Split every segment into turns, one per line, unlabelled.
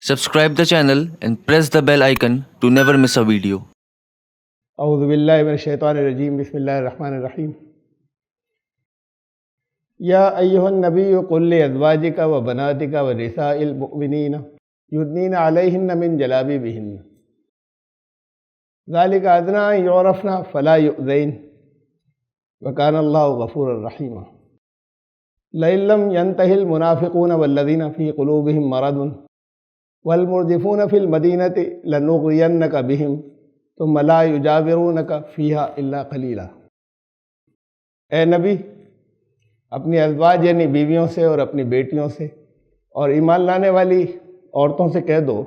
Subscribe the channel and press the bell icon to never miss a video.
اعوذ باللہ من الشیطان الرجیم بسم اللہ الرحمن الرحیم یا ایہا النبی قل لازواجک و بناتک و نساء المؤمنین یدنین علیہن من جلابیبہن ذالک ادنی ان یعرفن فلا یؤذین وکان اللہ غفورا رحیما لئن لم ینتہی المنافقون والذین فی قلوبہم مرض والمرجفون فی المدینۃ لنغرینک بہم ثم لا یجاورونک فیہا الا قلیلا۔ اے نبی، اپنی ازواج یعنی بیویوں سے اور اپنی بیٹیوں سے اور ایمان لانے والی عورتوں سے کہہ دو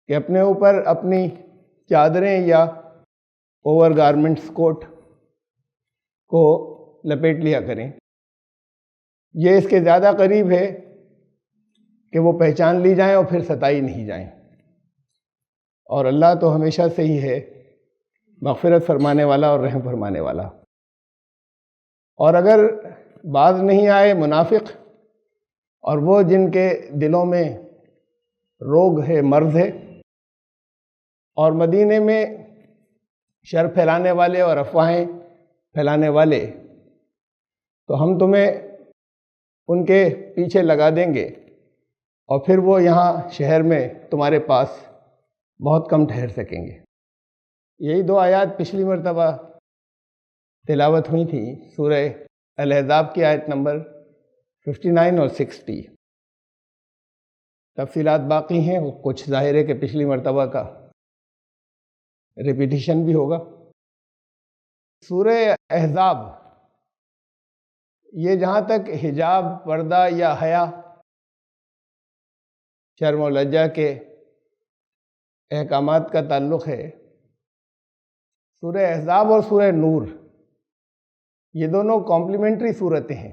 کہ اپنے اوپر اپنی چادریں یا اوور گارمنٹس کوٹ کو لپیٹ لیا کریں، یہ اس کے زیادہ قریب ہے کہ وہ پہچان لی جائیں اور پھر ستائی نہیں جائیں، اور اللہ تو ہمیشہ سے ہی ہے مغفرت فرمانے والا اور رحم فرمانے والا۔ اور اگر باز نہیں آئے منافق اور وہ جن کے دلوں میں روگ ہے، مرض ہے، اور مدینے میں شر پھیلانے والے اور افواہیں پھیلانے والے، تو ہم تمہیں ان کے پیچھے لگا دیں گے اور پھر وہ یہاں شہر میں تمہارے پاس بہت کم ٹھہر سکیں گے۔ یہی دو آیات پچھلی مرتبہ تلاوت ہوئی تھیں، سورہ الاحزاب کی آیت نمبر 59 اور 60۔ تفصیلات باقی ہیں، کچھ ظاہر ہے کہ پچھلی مرتبہ کا ریپیٹیشن بھی ہوگا۔ سورہ احزاب یہ جہاں تک حجاب، پردہ یا حیا، شرم و لجہ کے احکامات کا تعلق ہے، سورہ احزاب اور سورہ نور یہ دونوں کمپلیمنٹری صورتیں ہیں،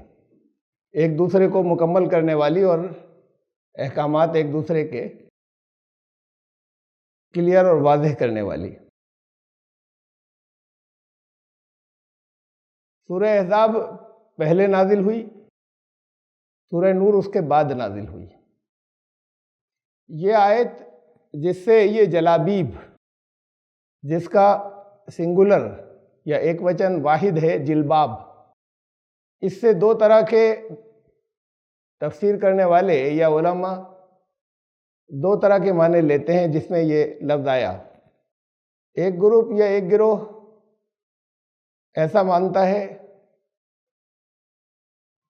ایک دوسرے کو مکمل کرنے والی اور احکامات ایک دوسرے کے کلیئر اور واضح کرنے والی۔ سورہ احزاب پہلے نازل ہوئی، سورہ نور اس کے بعد نازل ہوئی۔ یہ آیت جس سے یہ جلابیب، جس کا سنگولر یا ایک وچن واحد ہے جلباب، اس سے دو طرح کے تفسیر کرنے والے یا علماء دو طرح کے معنی لیتے ہیں جس میں یہ لفظ آیا۔ ایک گروپ یا ایک گروہ ایسا مانتا ہے،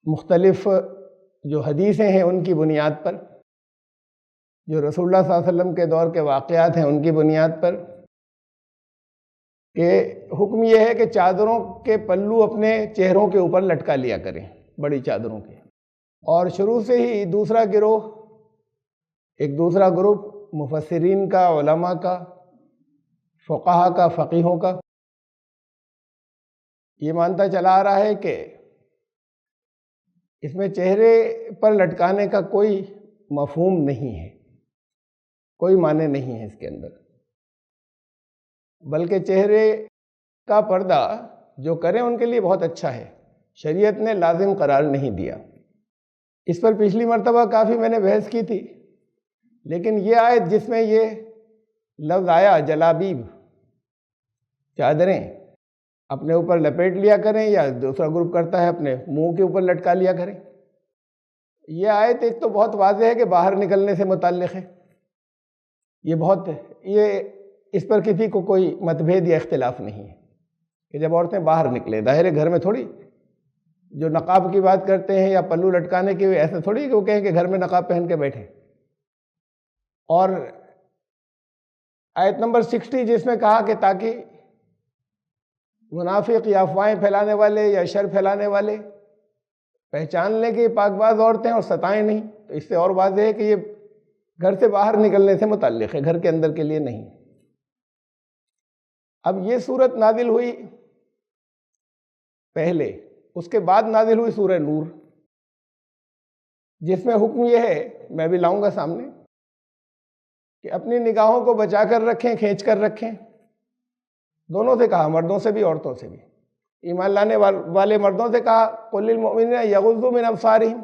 مختلف جو حدیثیں ہیں ان کی بنیاد پر، جو رسول اللہ صلی اللہ علیہ وسلم کے دور کے واقعات ہیں ان کی بنیاد پر، کہ حکم یہ ہے کہ چادروں کے پلو اپنے چہروں کے اوپر لٹکا لیا کریں، بڑی چادروں کے۔ اور شروع سے ہی دوسرا گروہ، ایک دوسرا گروپ مفسرین کا، علماء کا، فقہا کا، فقیہوں کا، یہ مانتا چلا آ رہا ہے کہ اس میں چہرے پر لٹکانے کا کوئی مفہوم نہیں ہے، کوئی معنی نہیں ہے اس کے اندر، بلکہ چہرے کا پردہ جو کریں ان کے لیے بہت اچھا ہے، شریعت نے لازم قرار نہیں دیا۔ اس پر پچھلی مرتبہ کافی میں نے بحث کی تھی، لیکن یہ آیت جس میں یہ لفظ آیا جلابیب، چادریں اپنے اوپر لپیٹ لیا کریں، یا دوسرا گروپ کرتا ہے اپنے منہ کے اوپر لٹکا لیا کریں، یہ آیت ایک تو بہت واضح ہے کہ باہر نکلنے سے متعلق ہے، یہ اس پر کسی کو کوئی متبھید یا اختلاف نہیں ہے کہ جب عورتیں باہر نکلیں، ظاہر ہے گھر میں تھوڑی جو نقاب کی بات کرتے ہیں یا پلو لٹکانے کی، ایسا تھوڑی کہ وہ کہیں کہ گھر میں نقاب پہن کے بیٹھے۔ اور آیت نمبر 60 جس میں کہا کہ تاکہ منافق یا افواہیں پھیلانے والے یا شر پھیلانے والے پہچان لیں کہ یہ پاک باز عورتیں اور ستائیں نہیں، تو اس سے اور واضح ہے کہ یہ گھر سے باہر نکلنے سے متعلق ہے، گھر کے اندر کے لیے نہیں۔ اب یہ صورت نازل ہوئی پہلے، اس کے بعد نازل ہوئی سورہ نور، جس میں حکم یہ ہے، میں بھی لاؤں گا سامنے، کہ اپنی نگاہوں کو بچا کر رکھیں، کھینچ کر رکھیں۔ دونوں سے کہا، مردوں سے بھی عورتوں سے بھی۔ ایمان لانے والے مردوں سے کہا قل للمؤمنین یغضوا من ابصارہم،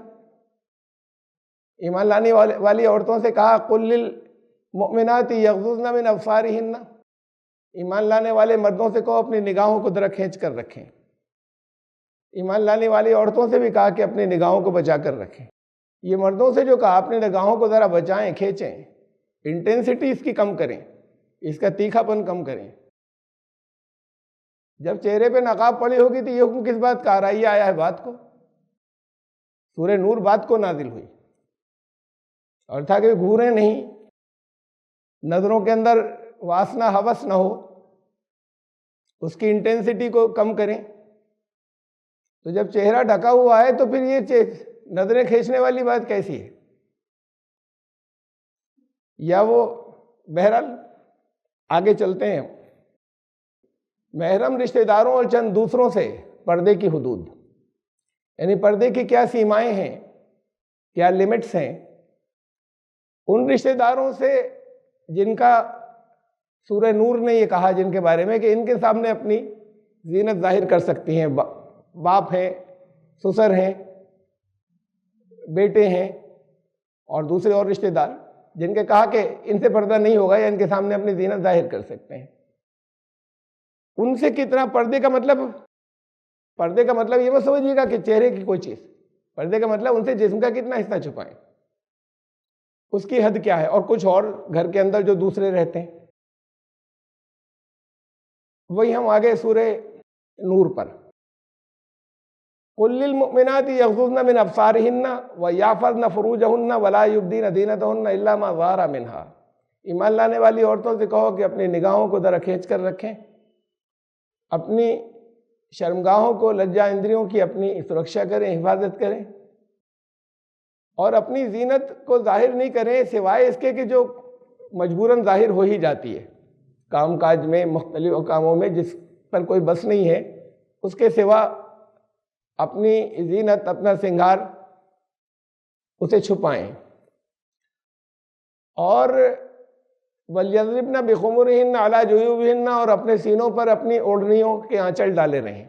ایمان لانے والی عورتوں سے کہا قل للمؤمنات یغضضن من ابصارہن، ایمان لانے والے مردوں سے کہو اپنی نگاہوں کو ذرا کھینچ کر رکھیں۔ ایمان لانے والی عورتوں سے بھی کہا کہ اپنی نگاہوں کو بچا کر رکھیں۔ یہ مردوں سے جو کہا اپنی نگاہوں کو ذرا بچائیں، کھینچیں، انٹینسٹی اس کی کم کریں، اس کا تیکھا پن کم کریں۔ جب چہرے پہ نقاب پڑی ہوگی تو یہ حکم کس بات کا آ رہا ہے؟ یہ آیا ہے بات کو، سورہ نور بات کو نازل ہوئی، اور تھا کہ گھوریں نہیں، نظروں کے اندر واسنا ہوس نہ ہو، اس کی انٹینسٹی کو کم کریں۔ تو جب چہرہ ڈھکا ہوا ہے تو پھر یہ نظریں کھینچنے والی بات کیسی ہے؟ یا وہ بہرحال آگے چلتے ہیں۔ محرم رشتہ داروں اور چند دوسروں سے پردے کی حدود، یعنی پردے کی کیا سیمائیں ہیں، کیا لمٹس ہیں۔ ان رشتہ داروں سے جن کا سورہ نور نے یہ کہا، جن کے بارے میں کہ ان کے سامنے اپنی زینت ظاہر کر سکتی ہیں، باپ ہیں، سسر ہیں، بیٹے ہیں اور دوسرے اور رشتہ دار، جن کے کہا کہ ان سے پردہ نہیں ہوگا یا ان کے سامنے اپنی زینت ظاہر کر سکتے ہیں۔ ان سے کتنا پردے کا مطلب یہ مت سمجھیے گا کہ چہرے کی کوئی چیز، پردے کا مطلب ان سے جسم کا کتنا حصہ چھپائیں، اس کی حد کیا ہے، اور کچھ اور گھر کے اندر جو دوسرے رہتے ہیں۔ وہی ہم آگے سورہ نور پر، قل للمؤمنات یغضضن من ابصارہن ویحفظن فروجہن ولا یبدین زینتہن الا ما ظہر منہا، ایمان لانے والی عورتوں سے کہو کہ اپنی نگاہوں کو ذرا کھینچ کر رکھیں، اپنی شرمگاہوں کو، لجا اندریوں کی اپنی سرکشا کریں، حفاظت کریں، اور اپنی زینت کو ظاہر نہیں کریں سوائے اس کے کہ جو مجبوراً ظاہر ہو ہی جاتی ہے، کام کاج میں، مختلف کاموں میں جس پر کوئی بس نہیں ہے، اس کے سوا اپنی زینت، اپنا سنگار اسے چھپائیں۔ اور وَلْيَضْرِبْنَ بِخُمُرِهِنَّ عَلَى جُيُوبِهِنَّ، اور اپنے سینوں پر اپنی اوڑھنیوں کے آنچل ڈالے رہیں۔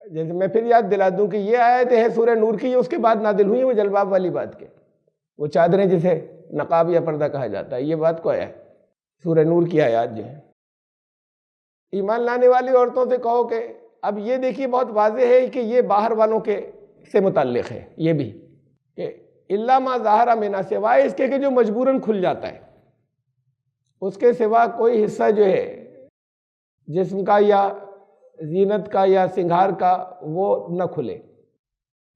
جیسے میں پھر یاد دلا دوں کہ یہ آیتیں ہیں سورہ نور کی، اس کے بعد نازل ہوئی ہیں، وہ جلباب والی بات کے، وہ چادریں جسے نقاب یا پردہ کہا جاتا ہے، یہ بات کو آیا ہے سورہ نور کی آیات جو ہیں۔ ایمان لانے والی عورتوں سے کہو کہ اب یہ دیکھیے بہت واضح ہے کہ یہ باہر والوں کے سے متعلق ہے، یہ بھی کہ الا ما ظہر منہا، سوائے اس کے کہ جو مجبوراً کھل جاتا ہے، اس کے سوا کوئی حصہ جو ہے جسم کا یا زینت کا یا سنگھار کا وہ نہ کھلے،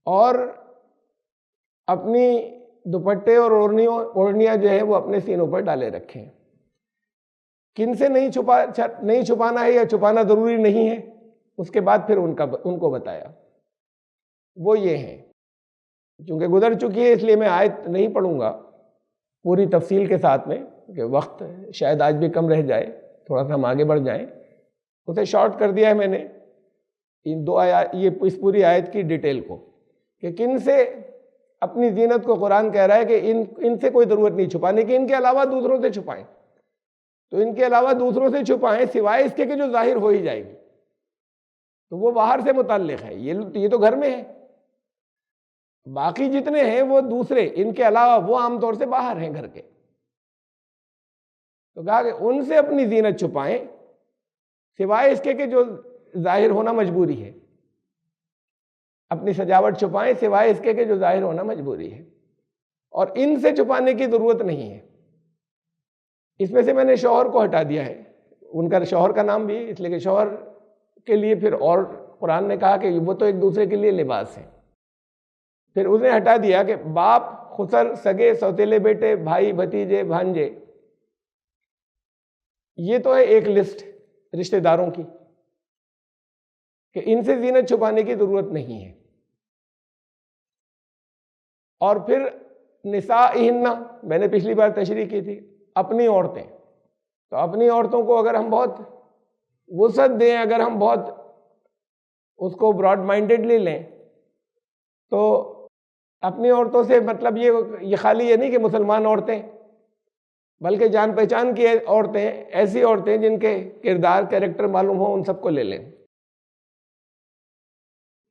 اور اپنی دوپٹے اور اوڑھنیاں جو ہے وہ اپنے سینوں پر ڈالے رکھیں۔ کن سے نہیں چھپانا ہے یا چھپانا ضروری نہیں ہے، اس کے بعد پھر ان کو بتایا، وہ یہ ہیں۔ چونکہ گزر چکی ہے اس لیے میں آیت نہیں پڑھوں گا پوری تفصیل کے ساتھ میں، کہ وقت شاید آج بھی کم رہ جائے، تھوڑا سا ہم آگے بڑھ جائیں، اسے شارٹ کر دیا ہے میں نے ان دو آیات، یہ اس پوری آیت کی ڈیٹیل کو، کہ کن سے اپنی زینت کو قرآن کہہ رہا ہے کہ ان سے کوئی ضرورت نہیں چھپانے کی، ان کے علاوہ دوسروں سے چھپائیں، تو ان کے علاوہ دوسروں سے چھپائیں سوائے اس کے کہ جو ظاہر ہو ہی جائے گی، تو وہ باہر سے متعلق ہے، یہ تو گھر میں ہے، باقی جتنے ہیں وہ دوسرے، ان کے علاوہ وہ عام طور سے باہر ہیں گھر کے، تو کہا کہ ان سے اپنی زینت چھپائیں سوائے اس کے کہ جو ظاہر ہونا مجبوری ہے، اپنی سجاوٹ چھپائیں سوائے اس کے کہ جو ظاہر ہونا مجبوری ہے، اور ان سے چھپانے کی ضرورت نہیں ہے۔ اس میں سے میں نے شوہر کو ہٹا دیا ہے، ان کا شوہر کا نام بھی اس لیے کہ شوہر کے لیے پھر اور قرآن نے کہا کہ وہ تو ایک دوسرے کے لیے لباس ہے، پھر اس نے ہٹا دیا کہ باپ، خسر، سگے، سوتیلے بیٹے، بھائی، بھتیجے، بھانجے، یہ تو ہے ایک لسٹ رشتہ داروں کی، کہ ان سے زینت چھپانے کی ضرورت نہیں ہے۔ اور پھر نسائہن، میں نے پچھلی بار تشریح کی تھی، اپنی عورتیں، تو اپنی عورتوں کو اگر ہم بہت وسعت دیں، اگر ہم بہت اس کو براڈ مائنڈڈلی لیں، تو اپنی عورتوں سے مطلب یہ خالی یہ نہیں کہ مسلمان عورتیں، بلکہ جان پہچان کی عورتیں، ایسی عورتیں جن کے کردار، کیریکٹر معلوم ہو، ان سب کو لے لیں،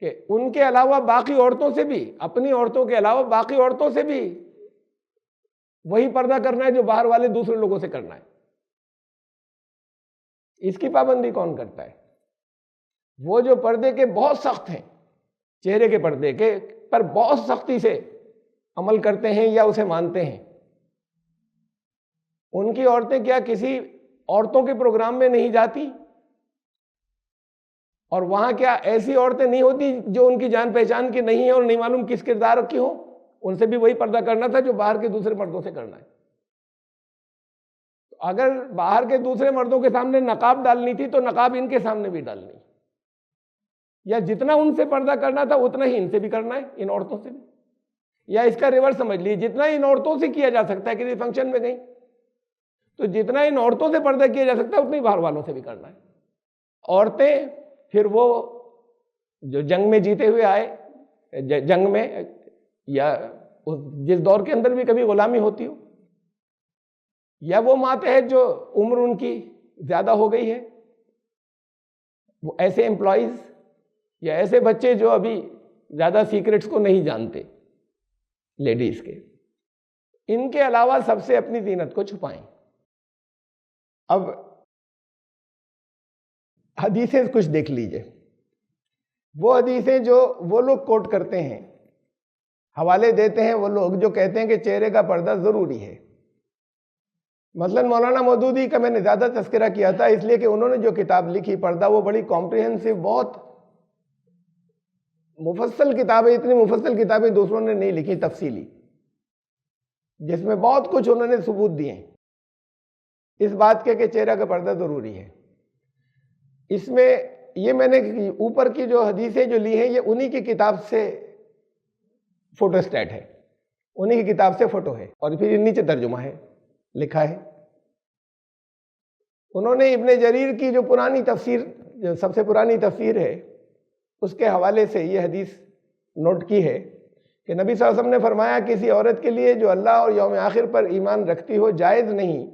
کہ ان کے علاوہ باقی عورتوں سے بھی، اپنی عورتوں کے علاوہ باقی عورتوں سے بھی وہی پردہ کرنا ہے جو باہر والے دوسرے لوگوں سے کرنا ہے۔ اس کی پابندی کون کرتا ہے؟ وہ جو پردے کے بہت سخت ہیں، چہرے کے پردے کے پر بہت سختی سے عمل کرتے ہیں یا اسے مانتے ہیں، ان کی عورتیں کیا کسی عورتوں کے پروگرام میں نہیں جاتی؟ اور وہاں کیا ایسی عورتیں نہیں ہوتی جو ان کی جان پہچان کی نہیں ہیں اور نہیں معلوم کس کردار کی ہوں؟ ان سے بھی وہی پردہ کرنا تھا جو باہر کے دوسرے مردوں سے کرنا ہے۔ اگر باہر کے دوسرے مردوں کے سامنے نقاب ڈالنی تھی تو نقاب ان کے سامنے بھی ڈالنی، یا جتنا ان سے پردہ کرنا تھا اتنا ہی ان سے بھی کرنا ہے، ان عورتوں سے بھی۔ یا اس کا ریورس سمجھ لیجیے، جتنا ان عورتوں سے کیا جا سکتا ہے کسی فنکشن میں گئی تو جتنا ان عورتوں سے پردہ کیا جا سکتا ہے اتنا ہی باہر والوں سے بھی کرنا ہے۔ عورتیں پھر وہ جو جنگ میں جیتے ہوئے آئے، جنگ میں یا جس دور کے اندر بھی کبھی غلامی ہوتی ہو، یا وہ ماتحت جو عمر ان کی زیادہ ہو گئی ہے، وہ ایسے امپلائیز یا ایسے بچے جو ابھی زیادہ سیکرٹس کو نہیں جانتے لیڈیز کے، ان کے علاوہ سب سے اپنی زینت کو چھپائیں۔ اب حدیثیں کچھ دیکھ لیجئے، وہ حدیثیں جو وہ لوگ کوٹ کرتے ہیں، حوالے دیتے ہیں وہ لوگ جو کہتے ہیں کہ چہرے کا پردہ ضروری ہے۔ مثلا مولانا مودودی کا میں نے زیادہ تذکرہ کیا تھا اس لیے کہ انہوں نے جو کتاب لکھی پردہ، وہ بڑی کمپریہنسو، بہت مفصل کتاب ہے۔ اتنی مفصل کتابیں دوسروں نے نہیں لکھی تفصیلی، جس میں بہت کچھ انہوں نے ثبوت دیے ہیں اس بات کے کہ چہرہ کا پردہ ضروری ہے۔ اس میں یہ میں نے اوپر کی جو حدیثیں جو لی ہیں یہ انہی کی کتاب سے فوٹو اسٹیٹ ہے، انہی کی کتاب سے فوٹو ہے، اور پھر نیچے ترجمہ ہے، لکھا ہے۔ انہوں نے ابن جریر کی جو پرانی تفسیر، جو سب سے پرانی تفسیر ہے، اس کے حوالے سے یہ حدیث نوٹ کی ہے کہ نبی صلی اللہ علیہ وسلم نے فرمایا کسی عورت کے لیے جو اللہ اور یوم آخر پر ایمان رکھتی ہو جائز نہیں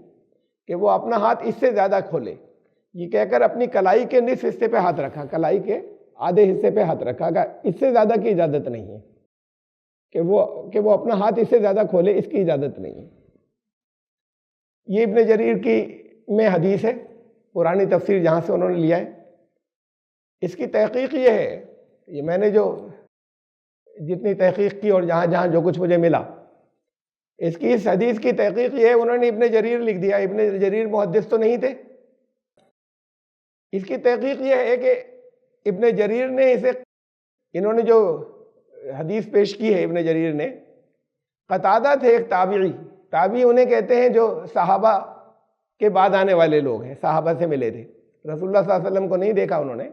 کہ وہ اپنا ہاتھ اس سے زیادہ کھولے، یہ کہہ کر اپنی کلائی کے نصف حصے پہ ہاتھ رکھا، کلائی کے آدھے حصے پہ ہاتھ رکھا گا، اس سے زیادہ کی اجازت نہیں ہے کہ وہ اپنا ہاتھ اس سے زیادہ کھولے، اس کی اجازت نہیں ہے۔ یہ ابن جریر کی میں حدیث ہے، پرانی تفسیر جہاں سے انہوں نے لیا ہے۔ اس کی تحقیق یہ ہے، یہ میں نے جو جتنی تحقیق کی اور جہاں جہاں جو کچھ مجھے ملا، اس حدیث کی تحقیق یہ ہے، انہوں نے ابن جریر لکھ دیا، ابن جریر محدث تو نہیں تھے۔ اس کی تحقیق یہ ہے کہ ابن جریر نے انہوں نے جو حدیث پیش کی ہے ابن جریر نے، قتادہ تھے ایک تابعی انہیں کہتے ہیں جو صحابہ کے بعد آنے والے لوگ ہیں، صحابہ سے ملے تھے، رسول اللہ صلی اللہ علیہ وسلم کو نہیں دیکھا انہوں نے،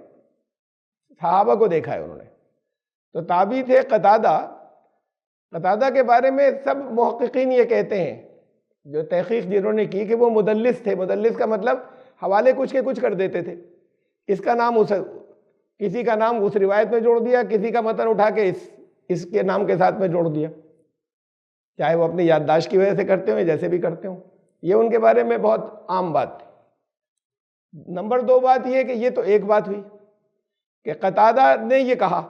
صحابہ کو دیکھا ہے انہوں نے، تو تابعی تھے قتادہ کے بارے میں سب محققین یہ کہتے ہیں جو تحقیق جنہوں نے کی کہ وہ مدلس تھے۔ مدلس کا مطلب حوالے کچھ کے کچھ کر دیتے تھے، اس کا نام کسی کا نام اس روایت میں جوڑ دیا، کسی کا متن اٹھا کے اس کے نام کے ساتھ میں جوڑ دیا، چاہے وہ اپنی یادداشت کی وجہ سے کرتے ہوں جیسے بھی کرتے ہوں۔ یہ ان کے بارے میں بہت عام بات تھی۔ نمبر 2 بات یہ کہ یہ تو ایک بات ہوئی کہ قتادہ نے یہ کہا،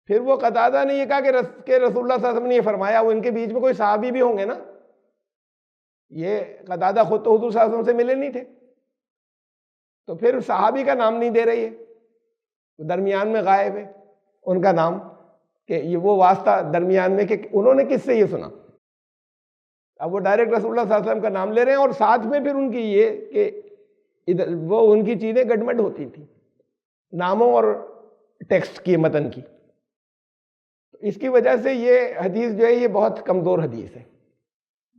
پھر وہ قتادہ نے یہ کہا کہ رسول اللہ صلی اللہ علیہ وسلم نے یہ فرمایا، وہ ان کے بیچ میں کوئی صحابی بھی ہوں گے نا، یہ قتادہ خود تو حضور صلی اللہ علیہ وسلم سے ملے نہیں تھے، تو پھر صحابی کا نام نہیں دے رہی ہے، درمیان میں غائب ہے ان کا نام، کہ یہ وہ واسطہ درمیان میں کہ انہوں نے کس سے یہ سنا۔ اب وہ ڈائریکٹ رسول اللہ صلی اللہ علیہ وسلم کا نام لے رہے ہیں، اور ساتھ میں پھر ان کی یہ کہ وہ ان کی چیزیں گڈمڈ ہوتی تھی ناموں اور ٹیکسٹ کی، متن کی۔ اس کی وجہ سے یہ حدیث جو ہے یہ بہت کمزور حدیث ہے،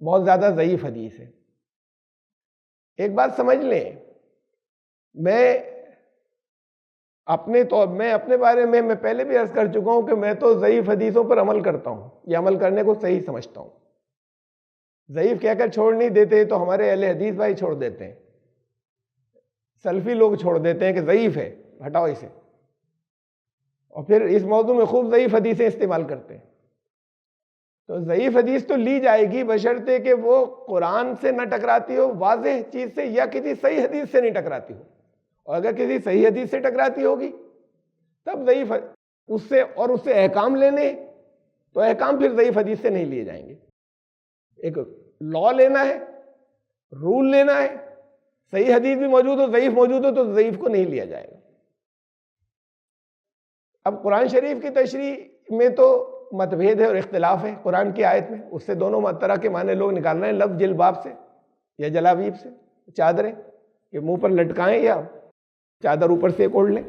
بہت زیادہ ضعیف حدیث ہے۔ ایک بات سمجھ لیں، میں اپنے بارے میں پہلے بھی عرض کر چکا ہوں کہ میں تو ضعیف حدیثوں پر عمل کرتا ہوں، یہ عمل کرنے کو صحیح سمجھتا ہوں۔ ضعیف کہہ کر چھوڑ نہیں دیتے تو ہمارے اہل حدیث بھائی چھوڑ دیتے ہیں، سلفی لوگ چھوڑ دیتے ہیں کہ ضعیف ہے، ہٹاؤ اسے، اور پھر اس موضوع میں خوب ضعیف حدیثیں استعمال کرتے ہیں۔ تو ضعیف حدیث تو لی جائے گی بشرطے کہ وہ قرآن سے نہ ٹکراتی ہو، واضح چیز سے، یا کسی صحیح حدیث سے نہیں ٹکراتی ہو، اور اگر کسی صحیح حدیث سے ٹکراتی ہوگی تب ضعیف اس سے احکام لینے، تو احکام پھر ضعیف حدیث سے نہیں لیے جائیں گے. ایک لا لینا ہے، رول لینا ہے، صحیح حدیث بھی موجود ہو، ضعیف موجود ہو، تو ضعیف کو نہیں لیا جائے گا. اب قرآن شریف کی تشریح میں تو متبھید ہے اور اختلاف ہے قرآن کی آیت میں، اس سے دونوں طرح کے معنی لوگ نکال رہے ہیں. لفظ جلباب سے یا جلابیب سے، چادریں کہ منہ پر لٹکائیں یا چادر اوپر سے اوڑھ لیں.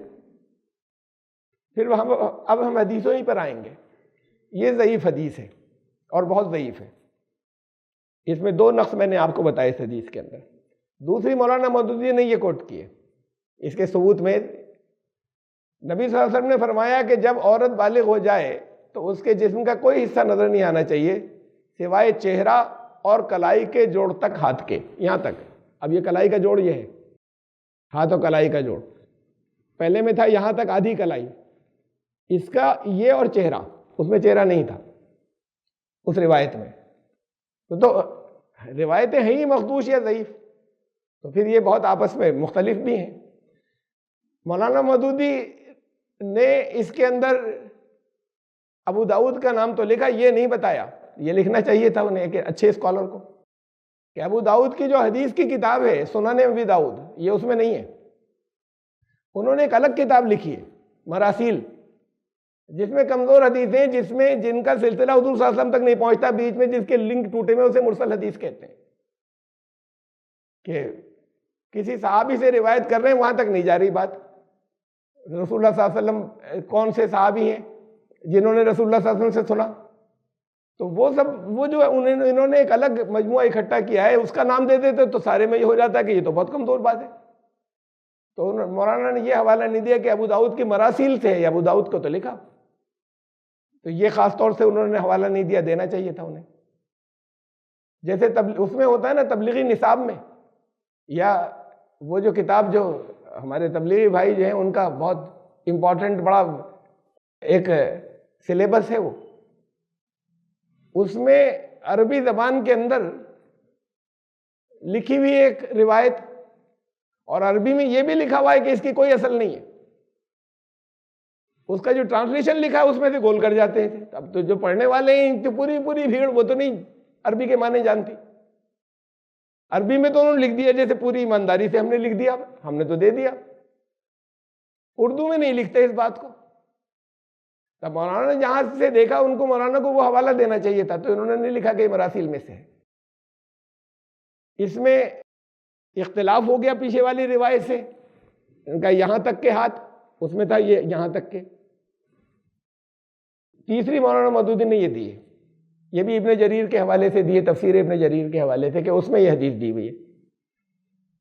پھر اب ہم حدیثوں ہی پر آئیں گے. یہ ضعیف حدیث ہے اور بہت ضعیف ہے. اس میں 2 نقص میں نے آپ کو بتائے اس حدیث کے اندر. دوسری مولانا مودودی نے یہ کوٹ کی ہے. اس کے ثبوت میں نبی صلی اللہ علیہ وسلم نے فرمایا کہ جب عورت بالغ ہو جائے تو اس کے جسم کا کوئی حصہ نظر نہیں آنا چاہیے سوائے چہرہ اور کلائی کے جوڑ تک، ہاتھ کے یہاں تک. اب یہ کلائی کا جوڑ یہ ہے، ہاتھ اور کلائی کا جوڑ. پہلے میں تھا یہاں تک آدھی کلائی، اس کا یہ اور چہرہ، اس میں چہرہ نہیں تھا اس روایت میں. تو روایتیں ہیں ہی مخدوش یا ضعیف، تو پھر یہ بہت آپس میں مختلف بھی ہیں. مولانا مودودی نے اس کے اندر ابو داؤد کا نام تو لکھا، یہ نہیں بتایا. یہ لکھنا چاہیے تھا انہیں ایک اچھے اسکالر کو کہ ابو داؤد کی جو حدیث کی کتاب ہے سنن ابی داؤد، یہ اس میں نہیں ہے. انہوں نے ایک الگ کتاب لکھی ہے مراسیل، جس میں کمزور حدیثیں، جن کا سلسلہ حضور صلی اللہ علیہ وسلم تک نہیں پہنچتا، بیچ میں جس کے لنک ٹوٹے میں، اسے مرسل حدیث کہتے ہیں. کہ کسی صحابی سے روایت کر رہے ہیں، وہاں تک نہیں جا رہی بات. رسول اللہ صلی اللہ علیہ وسلم کون سے صحابی ہیں جنہوں نے رسول اللہ صلی اللہ علیہ وسلم سے سنا، تو وہ جو انہوں نے ایک الگ مجموعہ اکٹھا کیا ہے، اس کا نام دے دیتے تو سارے میں یہ ہو جاتا ہے کہ یہ تو بہت کمزور بات ہے. تو مولانا نے یہ حوالہ نہیں دیا کہ ابو داؤد کی مراسیل سے ہے، ابو داؤد کو تو لکھا. تو یہ خاص طور سے انہوں نے حوالہ نہیں دیا، دینا چاہیے تھا انہیں. جیسے اس میں ہوتا ہے نا تبلیغی نصاب میں، یا وہ جو کتاب جو ہمارے تبلیغی بھائی جو ہیں ان کا بہت امپورٹنٹ بڑا ایک سلیبس ہے، وہ اس میں عربی زبان کے اندر لکھی ہوئی ایک روایت، اور عربی میں یہ بھی لکھا ہوا ہے کہ اس کی کوئی اصل نہیں ہے. اس کا جو ٹرانسلیشن لکھا ہے اس میں سے گول کر جاتے ہیں. اب تو جو پڑھنے والے ہیں تو پوری بھیڑ وہ تو نہیں عربی کے معنی جانتی. عربی میں تو انہوں نے لکھ دیا جیسے پوری ایمانداری سے ہم نے لکھ دیا، ہم نے تو دے دیا. اردو میں نہیں لکھتے اس بات کو. تب مولانا نے جہاں سے دیکھا ان کو، مولانا کو وہ حوالہ دینا چاہیے تھا، تو انہوں نے نہیں لکھا کہ یہ مراسیل میں سے ہے. اس میں اختلاف ہو گیا پیچھے والی روایت سے، ان کا یہاں تک کے ہاتھ، اس میں تھا یہ یہاں تک کے. تیسری مولانا مودودی نے یہ دی ہے، یہ بھی ابن جریر کے حوالے سے دی ہے، تفسیر ابن جریر کے حوالے سے، کہ اس میں یہ حدیث دی ہوئی ہے.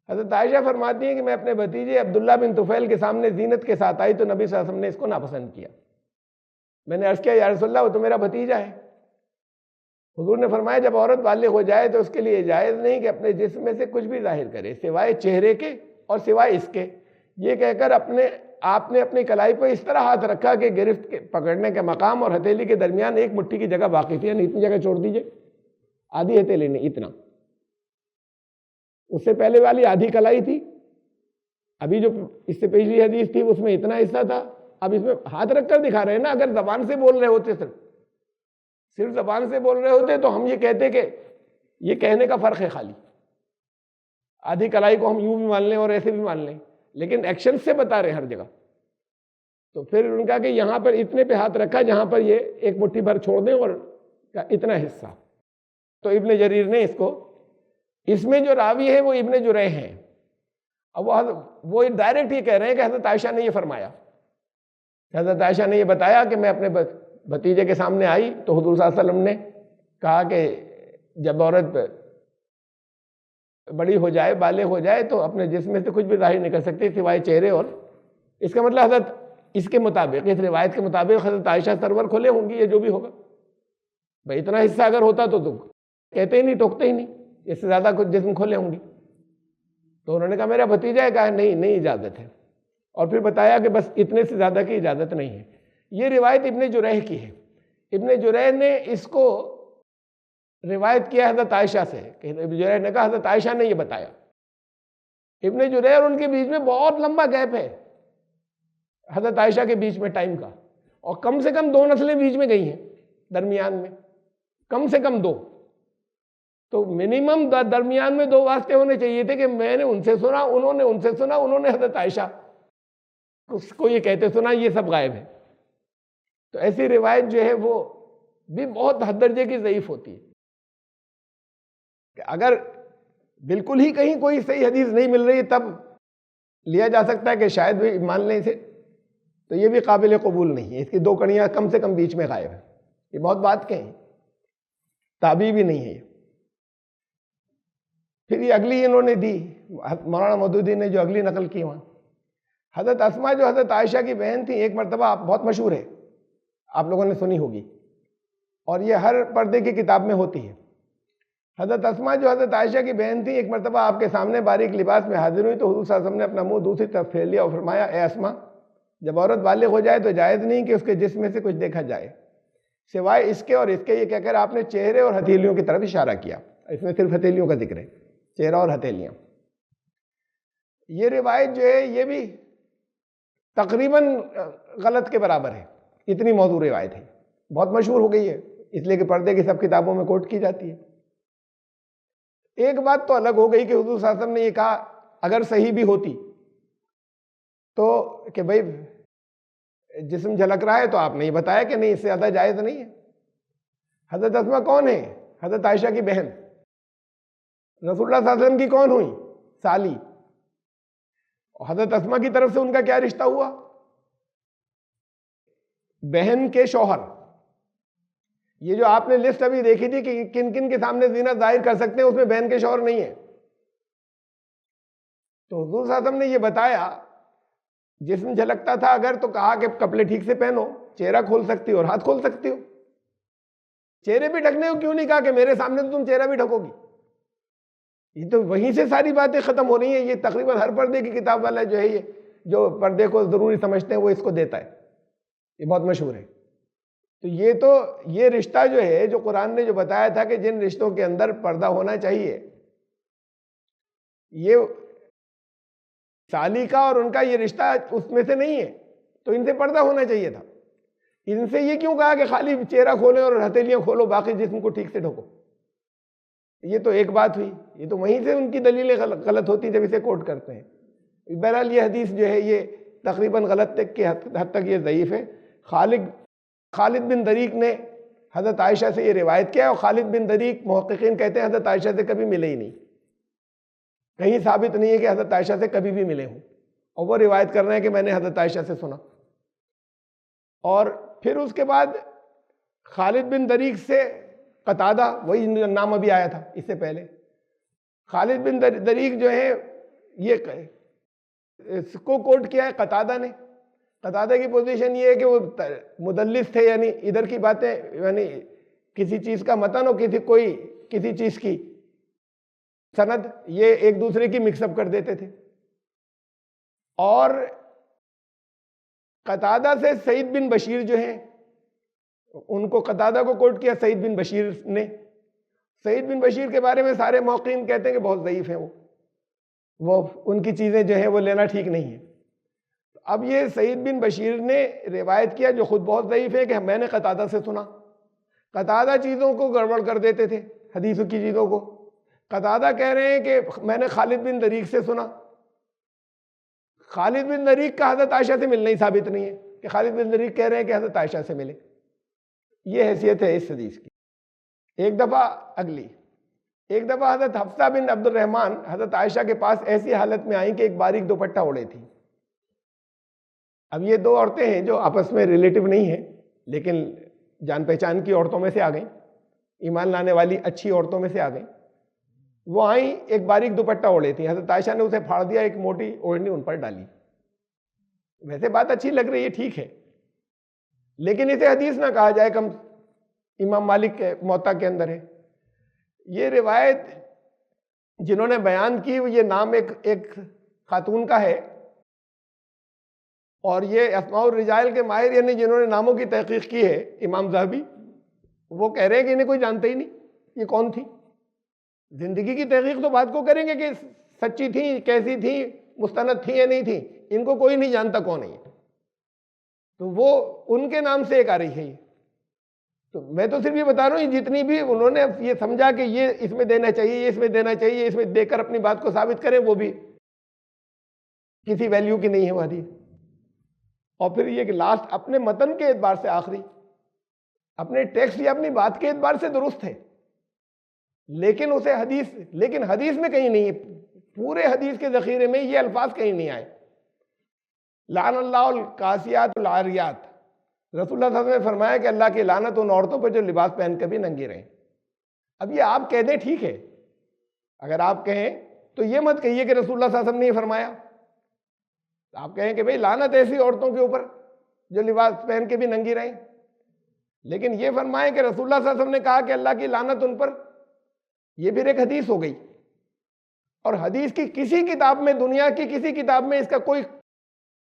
حضرت عائشہ فرماتی ہیں کہ میں اپنے بھتیجے عبداللہ بن طفیل کے سامنے زینت کے ساتھ آئی تو نبی صلی اللہ علیہ وسلم نے اس کو ناپسند کیا. میں نے عرض کیا یا رسول اللہ وہ تو میرا بھتیجا ہے. حضور نے فرمایا جب عورت بالغ ہو جائے تو اس کے لیے جائز نہیں کہ اپنے جسم میں سے کچھ بھی ظاہر کرے سوائے چہرے کے اور سوائے اس کے. یہ کہہ کر آپ نے اپنی کلائی پہ اس طرح ہاتھ رکھا کہ گرفت پکڑنے کے مقام اور ہتھیلی کے درمیان ایک مٹھی کی جگہ باقی تھی، یعنی اتنی جگہ چھوڑ دیجئے، آدھی ہتھیلی نہیں، اتنا. اس سے پہلے والی آدھی کلائی تھی، ابھی جو اس سے پچھلی حدیث تھی اس میں اتنا حصہ تھا. اب اس میں ہاتھ رکھ کر دکھا رہے ہیں نا. اگر زبان سے بول رہے ہوتے، صرف زبان سے بول رہے ہوتے تو ہم یہ کہتے کہ یہ کہنے کا فرق ہے خالی. آدھی کلائی کو ہم یوں بھی مان لیں اور ایسے بھی مان لیں، لیکن ایکشن سے بتا رہے ہیں ہر جگہ. تو پھر ان کا کہ یہاں پر اتنے پہ ہاتھ رکھا جہاں پر یہ ایک مٹھی بھر چھوڑ دیں اور اتنا حصہ. تو ابن جریر نے اس میں جو راوی ہے وہ ابن جریح ہیں. اب وہ ڈائریکٹ یہ کہہ رہے ہیں کہ حضرت عائشہ نے یہ فرمایا، حضرت عائشہ نے یہ بتایا کہ میں اپنے بھتیجے کے سامنے آئی تو حضور صلی اللہ علیہ وسلم نے کہا کہ جب عورت بڑی ہو جائے، بالغ ہو جائے تو اپنے جسم میں سے کچھ بھی ظاہر نہیں کر سکتی سوائے چہرے. اور اس کا مطلب حضرت اس کے مطابق، اس روایت کے مطابق حضرت عائشہ سرور کھلے ہوں گی، یہ جو بھی ہوگا. بھائی اتنا حصہ اگر ہوتا تو کہتے ہی نہیں، ٹوکتے ہی نہیں، اس سے زیادہ کچھ جسم کھلے ہوں گی. تو انہوں نے کہا میرا بھتیجا ہے، کہا نہیں اجازت ہے. اور پھر بتایا کہ بس اتنے سے زیادہ کی اجازت نہیں ہے. یہ روایت ابن جریح کی ہے. ابن جریح نے اس کو روایت کیا حضرت عائشہ سے، کہ ابن جریح نے کہا حضرت عائشہ نے یہ بتایا. ابن جریح اور ان کے بیچ میں بہت لمبا گیپ ہے، حضرت عائشہ کے بیچ میں ٹائم کا. اور کم سے کم 2 نسلیں بیچ میں گئی ہیں درمیان میں، کم سے کم 2. تو منیمم درمیان میں 2 واسطے ہونے چاہیے تھے کہ میں نے ان سے سنا، انہوں نے ان سے سنا، انہوں نے حضرت عائشہ کو یہ کہتے سنا، یہ سب غائب ہے. تو ایسی روایت جو ہے وہ بھی بہت حد درجے کی ضعیف ہوتی ہے. کہ اگر بالکل ہی کہیں کوئی صحیح حدیث نہیں مل رہی تب لیا جا سکتا ہے کہ شاید بھی مان لیں اسے، تو یہ بھی قابل قبول نہیں ہے. اس کی 2 کڑیاں کم سے کم بیچ میں غائب ہیں. یہ بہت بات کہیں، تابعی بھی نہیں ہے یہ. پھر یہ اگلی انہوں نے دی، مولانا مودودی نے جو اگلی نقل کی وہاں، حضرت اسما جو حضرت عائشہ کی بہن تھی، ایک مرتبہ بہت مشہور ہے، آپ لوگوں نے سنی ہوگی، اور یہ ہر پردے کی کتاب میں ہوتی ہے. حضرت اسما جو حضرت عائشہ کی بہن تھی، ایک مرتبہ آپ کے سامنے باریک لباس میں حاضر ہوئی تو حضور صلی اللہ علیہ وسلم نے اپنا منہ دوسری طرف پھیر لیا اور فرمایا، اے اسما، جب عورت بالغ ہو جائے تو جائز نہیں کہ اس کے جسم میں سے کچھ دیکھا جائے سوائے اس کے اور اس کے. یہ کہہ کر آپ نے چہرے اور ہتھیلیوں کی طرف اشارہ کیا. اس میں صرف ہتھیلیوں کا ذکر ہے، چہرہ اور ہتھیلیاں. یہ روایت جو ہے یہ بھی تقریباً غلط کے برابر ہے. اتنی موضوع روایت ہے، بہت مشہور ہو گئی ہے اس لیے کہ پردے کی سب کتابوں میں کوٹ کی جاتی ہے. ایک بات تو الگ ہو گئی کہ حضور صلی اللہ علیہ وسلم نے یہ کہا، اگر صحیح بھی ہوتی تو کہ بھئی جسم جھلک رہا ہے تو آپ نے یہ بتایا کہ نہیں، اس سے زیادہ جائز نہیں ہے. حضرت اسما کون ہے؟ حضرت عائشہ کی بہن. رسول اللہ صلی اللہ علیہ وسلم کی کون ہوئی؟ سالی. اور حضرت اسما کی طرف سے ان کا کیا رشتہ ہوا؟ بہن کے شوہر. یہ جو آپ نے لسٹ ابھی دیکھی تھی کہ کن کن کے سامنے زینت ظاہر کر سکتے ہیں، اس میں بہن کے شوہر نہیں ہے. تو حضور صلی اللہ علیہ وسلم نے یہ بتایا، جسم جھلکتا تھا اگر تو کہا کہ کپڑے ٹھیک سے پہنو، چہرہ کھول سکتی ہو اور ہاتھ کھول سکتی ہو. چہرے بھی ڈھکنے کو کیوں نہیں کہا کہ میرے سامنے تو تم چہرہ بھی ڈھکو گی؟ یہ تو وہیں سے ساری باتیں ختم ہو رہی ہیں. یہ تقریباً ہر پردے کی کتاب والا جو ہے، یہ جو پردے کو ضروری سمجھتے ہیں وہ اس کو دیتا ہے. یہ بہت مشہور ہے. تو یہ رشتہ جو ہے، جو قرآن نے جو بتایا تھا کہ جن رشتوں کے اندر پردہ ہونا چاہیے، یہ سالی کا اور ان کا یہ رشتہ اس میں سے نہیں ہے، تو ان سے پردہ ہونا چاہیے تھا. ان سے یہ کیوں کہا کہ خالی چہرہ کھولو اور ہتھیلیاں کھولو، باقی جسم کو ٹھیک سے ڈھکو؟ یہ تو ایک بات ہوئی. یہ تو وہیں سے ان کی دلیلیں غلط ہوتی جب اسے کوٹ کرتے ہیں. بہرحال یہ حدیث جو ہے یہ تقریباً غلط تک کی حد تک یہ ضعیف ہے. خالد بن دریق نے حضرت عائشہ سے یہ روایت کیا، اور خالد بن دریق محققین کہتے ہیں حضرت عائشہ سے کبھی ملے ہی نہیں. کہیں ثابت نہیں ہے کہ حضرت عائشہ سے کبھی بھی ملے ہوں، اور وہ روایت کر رہے ہیں کہ میں نے حضرت عائشہ سے سنا. اور پھر اس کے بعد خالد بن دریق سے قتادہ، وہی نام ابھی آیا تھا اس سے پہلے. خالد بن دریق جو ہے یہ اس کو کوٹ کیا ہے قتادہ نے. قتادہ کی پوزیشن یہ ہے کہ وہ مدلس تھے، یعنی ادھر کی باتیں، یعنی کسی چیز کا متن اور کسی چیز کی سند، یہ ایک دوسرے کی مکس اپ کر دیتے تھے. اور قتادہ سے سعید بن بشیر جو ہیں، ان کو قتادہ کو کوٹ کیا سعید بن بشیر نے. سعید بن بشیر کے بارے میں سارے محققین کہتے ہیں کہ بہت ضعیف ہیں. وہ ان کی چیزیں جو ہیں وہ لینا ٹھیک نہیں ہے. اب یہ سعید بن بشیر نے روایت کیا جو خود بہت ضعیف ہے کہ میں نے قتادہ سے سنا. قتادہ چیزوں کو گڑبڑ کر دیتے تھے، حدیث کی چیزوں کو. قتادہ کہہ رہے ہیں کہ میں نے خالد بن دریق سے سنا. خالد بن دریق کا حضرت عائشہ سے ملنا ہی ثابت نہیں ہے کہ خالد بن دریق کہہ رہے ہیں کہ حضرت عائشہ سے ملے. یہ حیثیت ہے اس حدیث کی. ایک دفعہ حضرت حفصہ بن عبد الرحمن حضرت عائشہ کے پاس ایسی حالت میں آئیں کہ ایک باریک دوپٹہ اوڑے تھی. اب یہ 2 عورتیں ہیں جو آپس میں ریلیٹو نہیں ہیں، لیکن جان پہچان کی عورتوں میں سے آ گئیں، ایمان لانے والی اچھی عورتوں میں سے آ گئیں. وہ آئیں، ایک باریک دوپٹہ اوڑے تھی. حضرت عائشہ نے اسے پھاڑ دیا، ایک موٹی اوڑھنی ان پر ڈالی. ویسے بات اچھی لگ رہی ہے، ٹھیک ہے، لیکن اسے حدیث نہ کہا جائے. کم امام مالک کے موطا کے اندر ہے. یہ روایت جنہوں نے بیان کی، یہ نام ایک خاتون کا ہے، اور یہ اسماء الرجال کے ماہر، یعنی جنہوں نے ناموں کی تحقیق کی ہے، امام ذہبی، وہ کہہ رہے ہیں کہ انہیں کوئی جانتا ہی نہیں یہ کون تھی. زندگی کی تحقیق تو بات کو کریں گے کہ سچی تھیں، کیسی تھیں، مستند تھیں یا نہیں تھیں. ان کو کوئی نہیں جانتا کون ہے. تو وہ ان کے نام سے ایک آ رہی ہے یہ. تو میں تو صرف یہ بتا رہا ہوں، یہ جتنی بھی انہوں نے یہ سمجھا کہ یہ اس میں دینا چاہیے، یہ اس میں دینا چاہیے، اس میں دے کر اپنی بات کو ثابت کریں، وہ بھی کسی ویلیو کی نہیں ہے وہ حدیث. اور پھر یہ کہ لاسٹ اپنے متن کے اعتبار سے آخری، اپنے ٹیکسٹ یا اپنی بات کے اعتبار سے درست ہے، لیکن اسے لیکن حدیث میں کہیں نہیں ہے، پورے حدیث کے ذخیرے میں یہ الفاظ کہیں نہیں آئے. لعن اللہ القاسیات العاریات، رسول اللہ صلی اللہ علیہ وسلم نے فرمایا کہ اللہ کی لعنت ان عورتوں پر جو لباس پہن کر بھی ننگی رہیں. اب یہ آپ کہہ دیں ٹھیک ہے، اگر آپ کہیں تو یہ مت کہیے کہ رسول اللہ صلی اللہ علیہ وسلم نے یہ فرمایا. آپ کہیں کہ بھئی لعنت ایسی عورتوں کے اوپر جو لباس پہن کے بھی ننگی رہیں، لیکن یہ فرمائیں کہ رسول اللہ صلی اللہ علیہ وسلم نے کہا کہ اللہ کی لعنت ان پر، یہ پھر ایک حدیث ہو گئی. اور حدیث کی کسی کتاب میں، دنیا کی کسی کتاب میں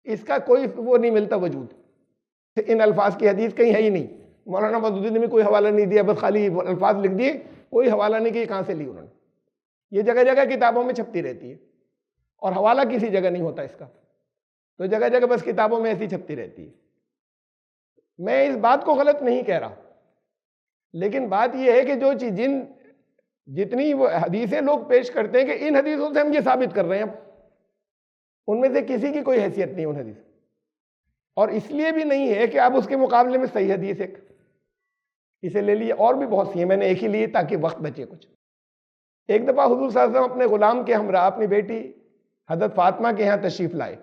اس کا کوئی وہ نہیں ملتا وجود، ان الفاظ کی حدیث کہیں ہے ہی نہیں. مولانا مودودی نے بھی کوئی حوالہ نہیں دیا، بس خالی الفاظ لکھ دیے، کوئی حوالہ نہیں کہ کہاں سے لی انہوں نے. یہ جگہ جگہ کتابوں میں چھپتی رہتی ہے اور حوالہ کسی جگہ نہیں ہوتا اس کا، تو جگہ جگہ بس کتابوں میں ایسی چھپتی رہتی ہے. میں اس بات کو غلط نہیں کہہ رہا، لیکن بات یہ ہے کہ جو چیز جتنی وہ حدیثیں لوگ پیش کرتے ہیں کہ ان حدیثوں سے ہم یہ ثابت کر رہے ہیں، ان میں سے کسی کی کوئی حیثیت نہیں ان حدیث، اور اس لیے بھی نہیں ہے کہ اب اس کے مقابلے میں صحیح حدیث ایک اسے لے لیے، اور بھی بہت سی ہیں، میں نے ایک ہی لی تاکہ وقت بچے کچھ. ایک دفعہ حضور صلی اللہ علیہ وسلم اپنے غلام کے ہمراہ اپنی بیٹی حضرت فاطمہ کے یہاں تشریف لائے،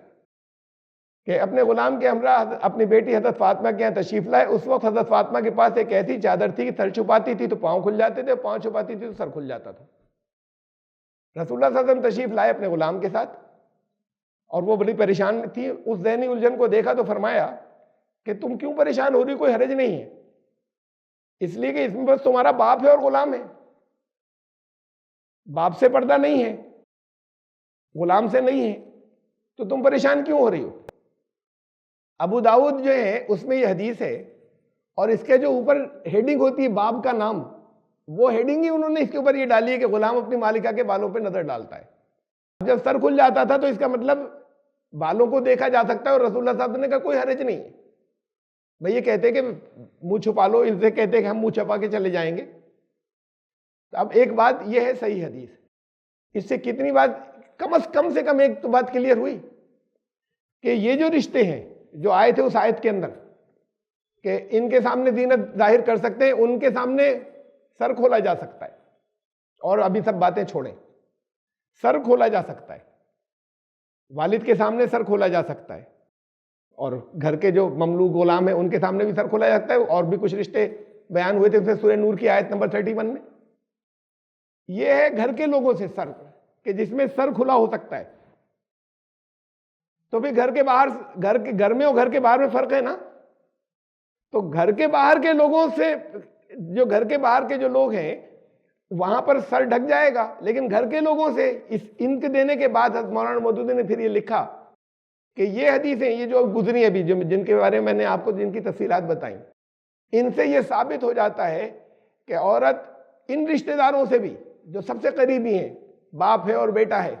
کہ اپنے غلام کے ہمراہ اپنی بیٹی حضرت فاطمہ کے یہاں تشریف لائے. اس وقت حضرت فاطمہ کے پاس ایک ایسی چادر تھی کہ سر چھپاتی تھی تو پاؤں کھل جاتے تھے، پاؤں چھپاتی تھی تو سر کھل جاتا تھا. رسول اللہ صلی اللہ علیہ وسلم تشریف لائے اپنے غلام کے ساتھ، اور وہ بڑی پریشان تھی. اس ذہنی الجھن کو دیکھا تو فرمایا کہ تم کیوں پریشان ہو رہی، کوئی حرج نہیں ہے، اس لیے کہ اس میں بس تمہارا باپ ہے اور غلام ہے، باپ سے پردہ نہیں ہے، غلام سے نہیں ہے، تو تم پریشان کیوں ہو رہی ہو. ابو داؤد جو ہے اس میں یہ حدیث ہے، اور اس کے جو اوپر ہیڈنگ ہوتی ہے باب کا نام، وہ ہیڈنگ ہی انہوں نے اس کے اوپر یہ ڈالی ہے کہ غلام اپنی مالکہ کے بالوں پہ نظر ڈالتا ہے. جب سر کھل جاتا تھا تو اس کا مطلب بالوں کو دیکھا جا سکتا ہے، اور رسول اللہ صاحب نے کہا کوئی حرج نہیں ہے. بھئی یہ کہتے کہ منہ چھپا لو، ان سے کہتے کہ ہم منہ چھپا کے چلے جائیں گے. اب ایک بات یہ ہے صحیح حدیث، اس سے کتنی بات، کم از کم سے کم ایک تو بات کلیئر ہوئی کہ یہ جو رشتے ہیں جو آئے تھے اس آیت کے اندر کہ ان کے سامنے زینت ظاہر کر سکتے ہیں، ان کے سامنے سر کھولا جا سکتا ہے. اور ابھی سب باتیں چھوڑیں، سر کھولا جا سکتا ہے، والد کے سامنے سر کھولا جا سکتا ہے، اور گھر کے جو مملوک غلام ہیں ان کے سامنے بھی سر کھولا جا سکتا ہے. اور بھی کچھ رشتے بیان ہوئے تھے سورہ نور کی آیت نمبر 31 میں. یہ ہے گھر کے لوگوں سے سر کہ جس میں سر کھلا ہو سکتا ہے. تو پھر گھر کے باہر، گھر میں اور گھر کے باہر میں فرق ہے نا. تو گھر کے باہر کے لوگوں سے، جو گھر کے باہر کے جو لوگ ہیں وہاں پر سر ڈھک جائے گا، لیکن گھر کے لوگوں سے ان کے دینے کے بعد حضرت مولانا مودودی نے پھر یہ لکھا کہ یہ حدیثیں، یہ جو گزری ابھی، جن کے بارے میں میں نے آپ کو جن کی تفصیلات بتائیں، ان سے یہ ثابت ہو جاتا ہے کہ عورت ان رشتہ داروں سے بھی جو سب سے قریبی ہیں، باپ ہے اور بیٹا ہے،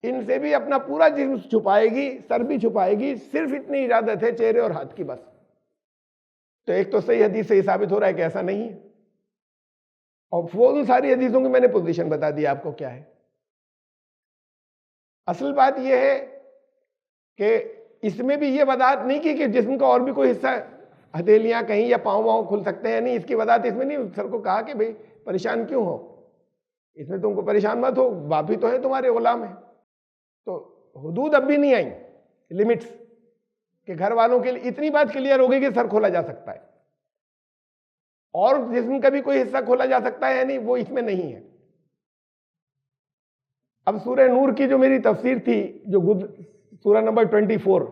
ان سے بھی اپنا پورا جسم چھپائے گی، سر بھی چھپائے گی، صرف اتنی اجازت ہے چہرے اور ہاتھ کی بس. تو ایک تو صحیح حدیث سے یہ ثابت ہو رہا ہے کہ ایسا نہیں ہے، اور وہ ان ساری حدیثوں کی میں نے پوزیشن بتا دی آپ کو کیا ہے. اصل بات یہ ہے کہ اس میں بھی یہ وضاحت نہیں کی کہ جسم کا اور بھی کوئی حصہ، ہتھیلیاں کہیں یا پاؤں واؤں کھل سکتے ہیں، نہیں، اس کی وضاحت اس میں نہیں. سر کو کہا کہ بھئی پریشان کیوں ہو، اس میں تم کو پریشان مت ہو، باپ ہی تو ہیں تمہارے، غلام ہیں. تو حدود اب بھی نہیں آئیں، لمٹس، کہ گھر والوں کے لیے اتنی بات کلیئر ہو گئی کہ سر کھولا جا سکتا ہے، اور جسم کا بھی کوئی حصہ کھولا جا سکتا ہے، نہیں، وہ اس میں نہیں ہے. اب سورہ نور کی جو میری تفسیر تھی، جو سورہ نمبر 24،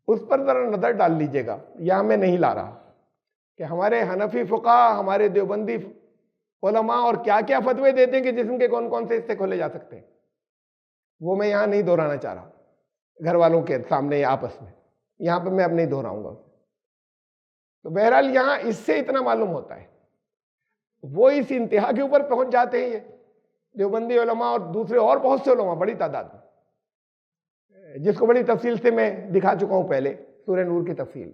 اس پر ذرا نظر ڈال لیجئے گا. یہاں میں نہیں لا رہا کہ ہمارے حنفی فقہا، ہمارے دیوبندی علماء اور کیا کیا فتوے دیتے ہیں کہ جسم کے کون کون سے حصے کھولے جا سکتے ہیں، وہ میں یہاں نہیں دہرانا چاہ رہا گھر والوں کے سامنے یا آپس میں، یہاں پہ میں اب نہیں دہراؤں گا. تو بہرحال یہاں اس سے اتنا معلوم ہوتا ہے، وہ اس انتہا کے اوپر پہنچ جاتے ہیں یہ دیوبندی علماء اور دوسرے اور بہت سے علماء، بڑی تعداد میں، جس کو بڑی تفصیل سے میں دکھا چکا ہوں پہلے، سورہ نور کی تفصیل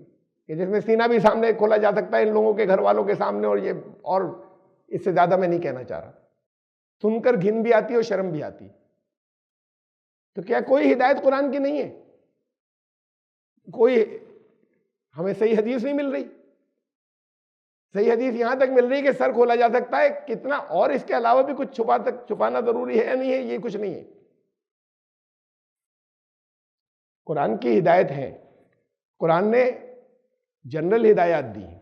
کہ جس میں سینہ بھی سامنے کھولا جا سکتا ہے ان لوگوں کے گھر والوں کے سامنے، اور اس سے زیادہ میں نہیں کہنا چاہ رہا. سن کر گھن بھی آتی ہے اور شرم بھی آتی. تو کیا کوئی ہدایت قرآن کی نہیں ہے؟ کوئی ہمیں صحیح حدیث نہیں مل رہی؟ صحیح حدیث یہاں تک مل رہی کہ سر کھولا جا سکتا ہے کتنا، اور اس کے علاوہ بھی کچھ چھپانا ضروری ہے یا نہیں ہے؟ یہ کچھ نہیں ہے. قرآن کی ہدایت ہے، قرآن نے جنرل ہدایات دی ہیں،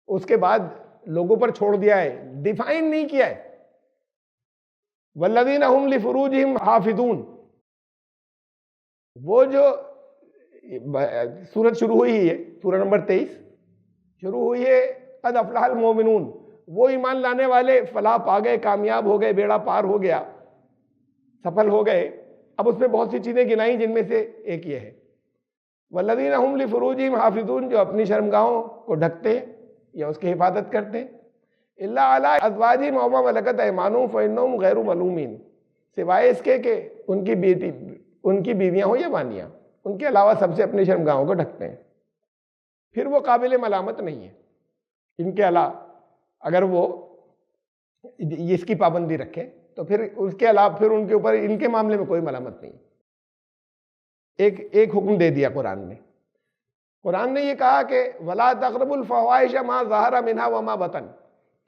اس کے بعد لوگوں پر چھوڑ دیا ہے، ڈیفائن نہیں کیا ہے. والذین هم لفروجہم حافظون، وہ جو سورت شروع ہوئی ہے، سورہ نمبر 23 شروع ہوئی ہے، قد افلح المؤمنون، وہ ایمان لانے والے فلاح پا گئے، کامیاب ہو گئے، بیڑا پار ہو گیا، سفل ہو گئے. اب اس میں بہت سی چیزیں گنائیں جن میں سے ایک یہ ہے والذین هم لفروجہم حافظون، جو اپنی شرمگاہوں کو ڈھکتے ہیں یا اس کی حفاظت کرتے ہیں. الا علی ازواجہم او ما ملکت ایمانہم فانہم غیر ملومین، سوائے اس کے کہ ان کی بیویاں ہوں یا بانیاں، ان کے علاوہ سب سے اپنی شرمگاہوں کو ڈھکتے ہیں، پھر وہ قابل ملامت نہیں ہے. ان کے علاوہ اگر وہ اس کی پابندی رکھے تو پھر اس کے علاوہ پھر ان کے اوپر ان کے معاملے میں کوئی ملامت نہیں. ایک حکم دے دیا قرآن نے. قرآن نے یہ کہا کہ وَلَا تَقْرَبُوا الْفَوَاحِشَ مَا ظَهَرَ مِنْهَا وَمَا بَطَنَ،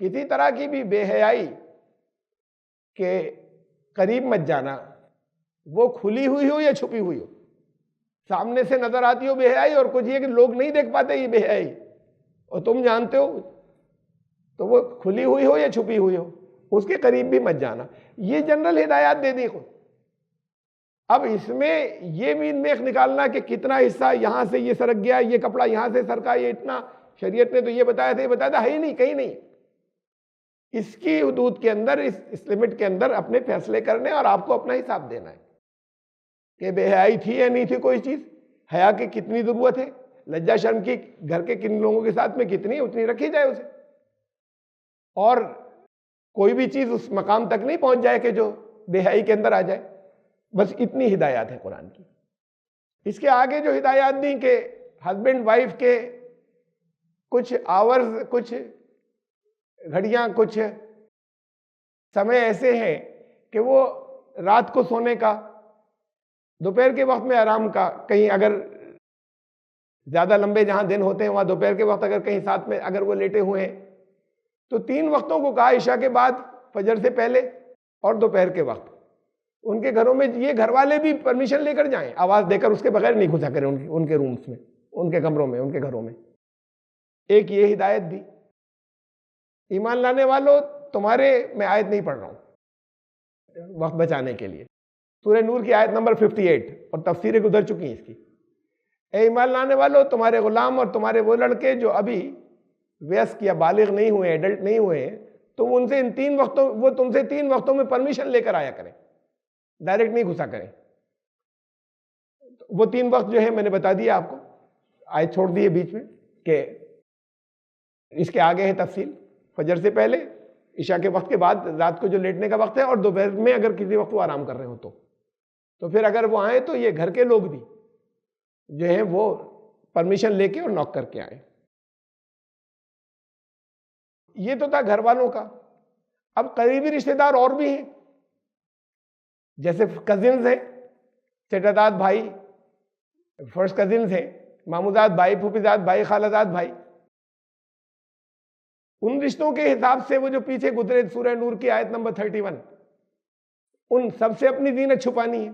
کسی طرح کی بھی بے حیائی کے قریب مت جانا، وہ کھلی ہوئی ہو یا چھپی ہوئی ہو. سامنے سے نظر آتی ہو بے حیائی، اور کچھ یہ کہ لوگ نہیں دیکھ پاتے یہ بے حیائی اور تم جانتے ہو، تو وہ کھلی ہوئی ہو یا چھپی ہوئی ہو اس کے قریب بھی مت جانا. یہ جنرل ہدایات دے دی خود. اب اس میں یہ بھی میخ نکالنا کہ کتنا حصہ یہاں سے یہ سرک گیا، یہ کپڑا یہاں سے سرکا، یہ اتنا، شریعت نے تو یہ بتایا تھا، یہ بتایا تھا، ہے ہی نہیں، کہیں نہیں. اس کی حدود کے اندر، اس لمٹ کے اندر اپنے فیصلے کرنے اور آپ کو اپنا حساب دینا ہے کہ بے حیائی تھی یا نہیں تھی کوئی چیز، حیا کی کتنی ضرورت ہے، لجا شرم کی گھر کے کن لوگوں کے ساتھ میں کتنی، اتنی رکھی جائے اسے، اور کوئی بھی چیز اس مقام تک نہیں پہنچ جائے کہ جو بے حیائی کے اندر آ جائے. بس اتنی ہدایات ہیں قرآن کی. اس کے آگے جو ہدایات دیں کہ ہسبینڈ وائف کے کچھ آورز، کچھ گھڑیاں، کچھ سمے ایسے ہیں کہ وہ رات کو سونے کا، دوپہر کے وقت میں آرام کا، کہیں اگر زیادہ لمبے جہاں دن ہوتے ہیں وہاں دوپہر کے وقت اگر کہیں ساتھ میں اگر وہ لیٹے ہوئے ہیں تو 3 وقتوں کو کہا، عشاء کے بعد، فجر سے پہلے اور دوپہر کے وقت. ان کے گھروں میں یہ گھر والے بھی پرمیشن لے کر جائیں، آواز دے کر، اس کے بغیر نہیں گھسا کریں ان کے رومز میں، ان کے کمروں میں، ان کے گھروں میں. ایک یہ ہدایت دی. ایمان لانے والوں، تمہارے، میں آیت نہیں پڑھ رہا ہوں وقت بچانے کے لیے، سورہ نور کی آیت نمبر 58 اور تفسیریں گزر چکی ہیں اس کی. اے ایمان لانے والوں، تمہارے غلام اور تمہارے وہ لڑکے جو ابھی ویسک یا بالغ نہیں ہوئے، ایڈلٹ نہیں ہوئے ہیں، تو ان سے ان 3 وقتوں، وہ تم سے 3 وقتوں میں پرمیشن لے کر آیا کریں، ڈائریکٹ نہیں گھسا کریں. وہ 3 وقت جو ہے میں نے بتا دیا آپ کو، آیت چھوڑ دیے بیچ میں کہ اس کے آگے ہے تفصیل. فجر سے پہلے، عشاء کے وقت کے بعد، رات کو جو لیٹنے کا وقت ہے، اور دوپہر میں اگر کسی وقت وہ آرام کر رہے ہو تو پھر اگر وہ آئیں تو یہ گھر کے لوگ بھی جو ہیں وہ پرمیشن لے کے اور ناک کر کے آئیں. یہ تو تھا گھر والوں کا. اب قریبی رشتہ دار اور بھی ہیں، جیسے کزنز ہیں، چچا بھائی، فرسٹ کزنز ہیں، ماموداد بھائی، پھوپھیزاد بھائی، خالہ بھائی. ان رشتوں کے حساب سے وہ جو پیچھے گزرے سورہ نور کی آیت نمبر 31، ان سب سے اپنی زینت چھپانی ہے.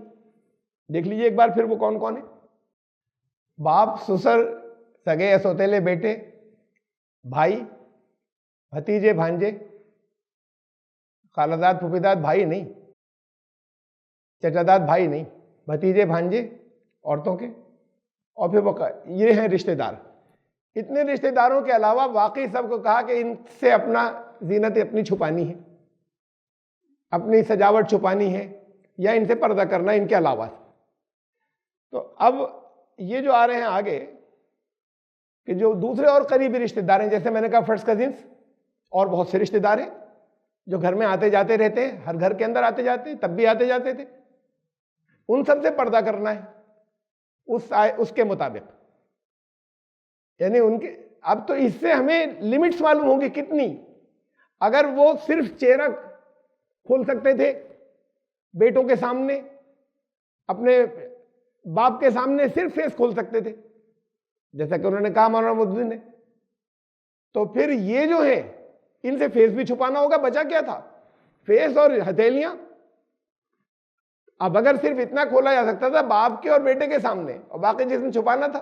دیکھ لیجئے ایک بار پھر وہ کون کون ہے. باپ، سسر، سگے یا سوتیلے بیٹے، بھائی، بھتیجے، بھانجے، خالہ داد، پھوپھیداد بھائی نہیں، چچا داد بھائی نہیں، بھتیجے، بھانجے عورتوں کے، اور پھر وہ یہ ہیں رشتہ دار. اتنے رشتہ داروں کے علاوہ باقی سب کو کہا کہ ان سے اپنا زینت اپنی چھپانی ہے، اپنی سجاوٹ چھپانی ہے، یا ان سے پردہ کرنا ان کے علاوہ. تو اب یہ جو آ رہے ہیں آگے کہ جو دوسرے اور قریبی رشتہ دار ہیں، جیسے میں نے کہا فرسٹ کزنس، اور بہت سے رشتہ دار ہیں جو گھر میں آتے جاتے رہتے ہیں، ہر گھر کے اندر آتے جاتے ہیں، تب بھی آتے جاتے تھے. ان سب سے پردہ کرنا ہے اس کے مطابق. یعنی ان کے اب تو اس سے ہمیں لمٹس معلوم ہوں گی کتنی. اگر وہ صرف چہرہ کھول سکتے تھے بیٹوں کے سامنے, اپنے باپ کے سامنے صرف فیس کھول سکتے تھے جیسا کہ انہوں نے کہا مولانا مودودی نے, تو پھر یہ جو ہے ان سے فیس بھی چھپانا ہوگا. بچا کیا تھا؟ فیس اور ہتھیلیاں. اب اگر صرف اتنا کھولا جا سکتا تھا باپ کے اور بیٹے کے سامنے اور باقی جسم چھپانا تھا,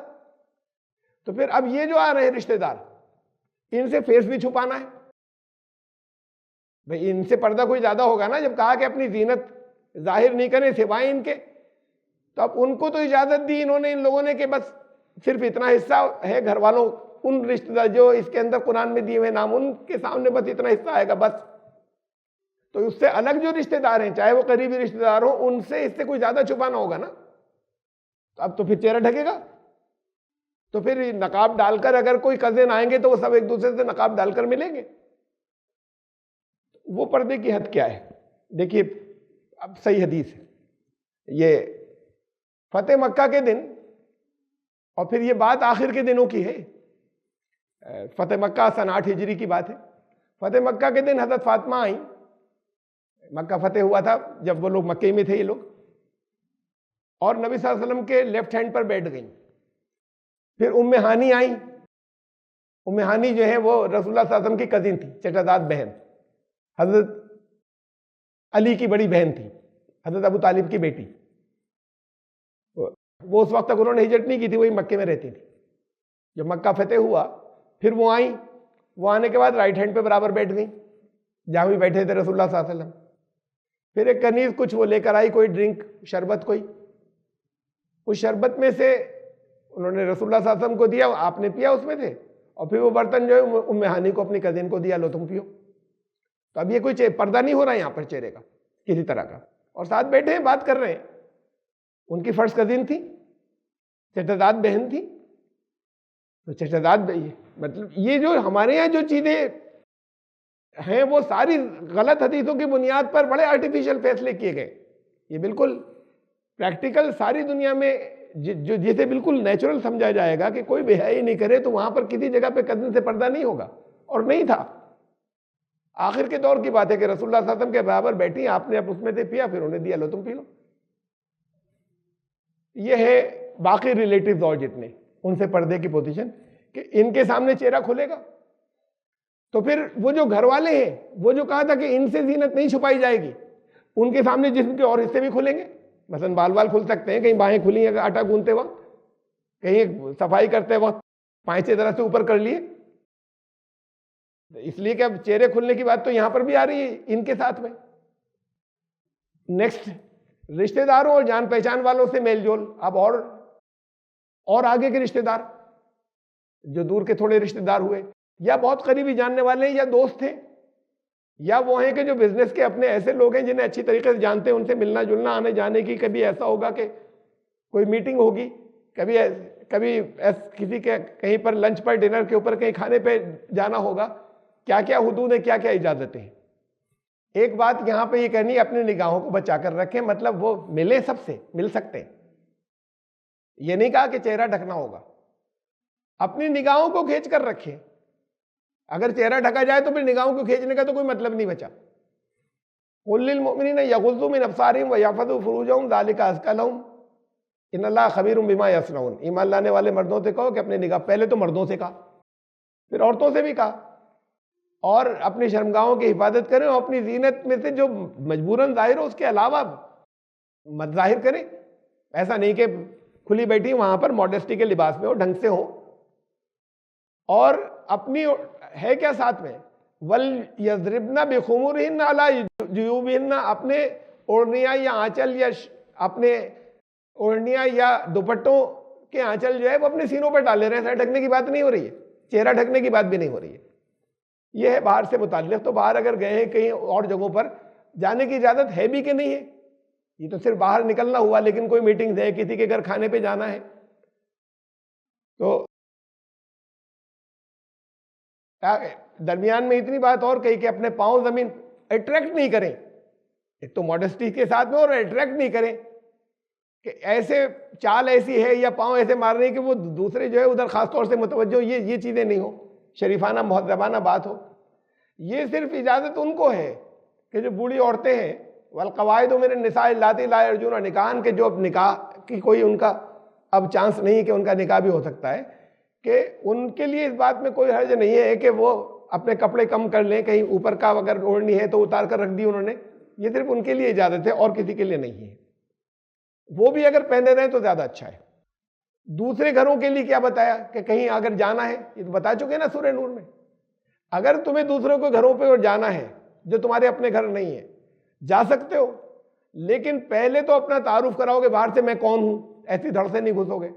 تو پھر اب یہ جو آ رہے ہیں رشتہ دار, ان سے فیس بھی چھپانا ہے. بھئی ان سے پردہ کوئی زیادہ ہوگا نا. جب کہا کہ اپنی زینت ظاہر نہیں کریں سوائے ان کے, تو اب ان کو تو اجازت دی انہوں نے, ان لوگوں نے, کہ بس صرف اتنا حصہ ہے گھر والوں, ان رشتہ دار جو اس کے اندر قرآن میں دیے ہوئے نام, ان کے سامنے بس اتنا حصہ آئے گا بس. تو اس سے الگ جو رشتہ دار ہیں چاہے وہ قریبی رشتہ دار ہوں, ان سے اس سے کوئی زیادہ چھپانا ہوگا نا. اب تو پھر چہرہ ڈھکے گا. تو پھر نقاب ڈال کر اگر کوئی کزن آئیں گے تو وہ سب ایک دوسرے سے نقاب ڈال کر ملیں گے. وہ پردے کی حد کیا ہے؟ دیکھیے اب صحیح حدیث ہے, یہ فتح مکہ کے دن, اور پھر یہ بات آخر کے دنوں کی ہے. فتح مکہ سن 8 ہجری کی بات ہے. فتح مکہ کے دن حضرت فاطمہ آئیں. مکہ فتح ہوا تھا جب وہ لوگ مکے میں تھے یہ لوگ, اور نبی صلی اللہ علیہ وسلم کے لیفٹ ہینڈ پر بیٹھ گئیں. پھر ام ہانی آئیں. ام ہانی جو ہے وہ رسول اللہ صلی اللہ علیہ وسلم کی کزن تھی, چچا زاد بہن, حضرت علی کی بڑی بہن تھی, حضرت ابو طالب کی بیٹی. وہ اس وقت تک انہوں نے ہجرت نہیں کی تھی, وہی مکے میں رہتی تھی. جب مکہ فتح ہوا پھر وہ آئیں. وہ آنے کے بعد رائٹ ہینڈ پہ برابر بیٹھ گئیں جہاں بھی بیٹھے تھے رسول اللہ صلی اللہ علیہ وسلم. پھر ایک کنیز کچھ وہ لے کر آئی, کوئی ڈرنک, شربت کوئی. اس شربت میں سے انہوں نے رسول اللہ صلی اللہ علیہ وسلم کو دیا, آپ نے پیا اس میں سے, اور پھر وہ برتن جو ہے ام ہانی کو اپنی کزن کو دیا, لو تم پیو. تو اب یہ کوئی پردہ نہیں ہو رہا یہاں پر چہرے کا کسی طرح کا, اور ساتھ بیٹھے ہیں بات کر رہے ہیں. ان کی فرسٹ کزن تھی, چچا بہن تھی. تو چچا مطلب یہ جو ہمارے یہاں جو چیزیں ہیں وہ ساری غلط حدیثوں کی بنیاد پر بڑے آرٹیفیشل فیصلے کیے گئے. یہ بالکل پریکٹیکل ساری دنیا میں جو جسے بالکل نیچرل سمجھا جائے گا کہ کوئی بے حیائی نہیں کرے, تو وہاں پر کسی جگہ پہ کزن سے پردہ نہیں ہوگا, اور نہیں تھا. آخر کے دور کی بات ہے کہ رسول اللہ صلی اللہ علیہ وسلم کے برابر بیٹھی, آپ نے اب اس میں سے پیا, پھر انہیں دیا, لو تم پی لو. یہ ہے باقی ریلیٹیوز اور جتنے, ان سے پردے کی پوزیشن کہ ان کے سامنے چہرہ کھلے گا. تو پھر وہ جو گھر والے ہیں, وہ جو کہا تھا کہ ان سے زینت نہیں چھپائی جائے گی, ان کے سامنے جسم کے اور حصے بھی کھلیں گے. مثلا بال کھل سکتے ہیں, کہیں باہیں کھلی ہیں آٹا گوندتے وقت, کہیں صفائی کرتے وقت پائچے ذرا سے اوپر کر لیے. اس لیے کہ اب چہرے کھلنے کی بات تو یہاں پر بھی آ رہی ہے ان کے ساتھ میں. نیکسٹ, رشتہ داروں اور جان پہچان والوں سے میل جول. اب اور آگے کے رشتہ دار جو دور کے تھوڑے رشتہ دار ہوئے, یا بہت قریبی جاننے والے ہیں, یا دوست ہیں, یا وہ ہیں کہ جو بزنس کے اپنے ایسے لوگ ہیں جنہیں اچھی طریقے سے جانتے ہیں, ان سے ملنا جلنا, آنے جانے کی. کبھی ایسا ہوگا کہ کوئی میٹنگ ہوگی, کبھی کسی کے کہیں پر لنچ پر, ڈنر کے اوپر, کہیں کھانے پہ جانا ہوگا. کیا کیا حدود ہیں, کیا کیا اجازتیں ہیں. ایک بات یہاں پہ یہ کرنی ہے, اپنی نگاہوں کو بچا کر رکھیں. مطلب وہ ملے, سب سے مل سکتے ہیں. یہ نہیں کہا کہ چہرہ ڈھکنا ہوگا, اپنی نگاہوں کو کھینچ کر رکھیں. اگر چہرہ ڈھکا جائے تو پھر نگاہوں کو کھینچنے کا تو کوئی مطلب نہیں بچا. قُل لِّلْمُؤْمِنِينَ يَغُضُّوا مِنْ أَبْصَارِهِمْ وَيَحْفَظُوا فُرُوجَهُمْ ذَلِكَ أَزْكَىٰ لَهُمْ إِنَّ اللَّهَ خَبِيرٌ بِمَا يَصْنَعُونَ. ایمان لانے والے مردوں سے کہو کہ اپنے نگاہ, پہلے تو مردوں سے کہا, پھر عورتوں سے بھی کہا, اور اپنی شرمگاہوں کی حفاظت کریں, اور اپنی زینت میں سے جو مجبوراً ظاہر ہو اس کے علاوہ مت ظاہر کریں. ایسا نہیں کہ کھلی بیٹھی وہاں پر ماڈesٹی کے لباس میں ہو, ڈھنگ سے ہو. اور اپنی ہے کیا ساتھ میں, وَلْيَضْرِبْنَ بِخُمُرِهِنَّ عَلَىٰ جُيُوبِهِنَّ, اپنے اوڑھنیاں یا آنچل, یا اپنے اوڑھنیاں یا دوپٹوں کے آنچل جو ہے وہ اپنے سینوں پر ڈالے رہے. سر ڈھکنے کی بات نہیں ہو رہی ہے, چہرہ ڈھکنے کی بات بھی نہیں ہو رہی ہے. یہ ہے باہر سے متعلق. تو باہر اگر گئے ہیں کہیں اور جگہوں پر, جانے کی اجازت ہے بھی کہ نہیں ہے, یہ تو صرف باہر نکلنا ہوا. لیکن کوئی میٹنگ ہے, کسی کے گھر کھانے پہ جانا ہے, تو درمیان میں اتنی بات اور کہی کہ اپنے پاؤں زمین اٹریکٹ نہیں کریں. ایک تو ماڈesٹی کے ساتھ میں, اور اٹریکٹ نہیں کریں. کہ ایسے چال ایسی ہے یا پاؤں ایسے مارنے کہ وہ دوسرے جو ہے ادھر خاص طور سے متوجہ، یہ چیزیں نہیں ہو، شریفانہ مہذبانہ بات ہو. یہ صرف اجازت ان کو ہے کہ جو بوڑھی عورتیں ہیں، والقواعد من النساء اللاتي لا يرجون نکاحا، کہ جو اب نکاح کی کوئی ان کا اب چانس نہیں کہ ان کا نکاح بھی ہو سکتا ہے، کہ ان کے لیے اس بات میں کوئی حرج نہیں ہے کہ وہ اپنے کپڑے کم کر لیں، کہیں اوپر کا اگر اوڑھنی ہے تو اتار کر رکھ دی انہوں نے. یہ صرف ان کے لیے اجازت ہے اور کسی کے لیے نہیں ہے. وہ بھی اگر پہنے رہیں تو زیادہ اچھا ہے. دوسرے گھروں کے لیے کیا بتایا کہ کہیں اگر جانا ہے، یہ تو بتا چکے نا سورہ نور میں، اگر تمہیں دوسروں کے گھروں پہ جانا ہے جو تمہارے اپنے گھر نہیں ہے، جا سکتے ہو، لیکن پہلے تو اپنا تعارف کراؤ گے باہر سے، میں کون ہوں، ایسی دھڑ سے نہیں گھسو گے.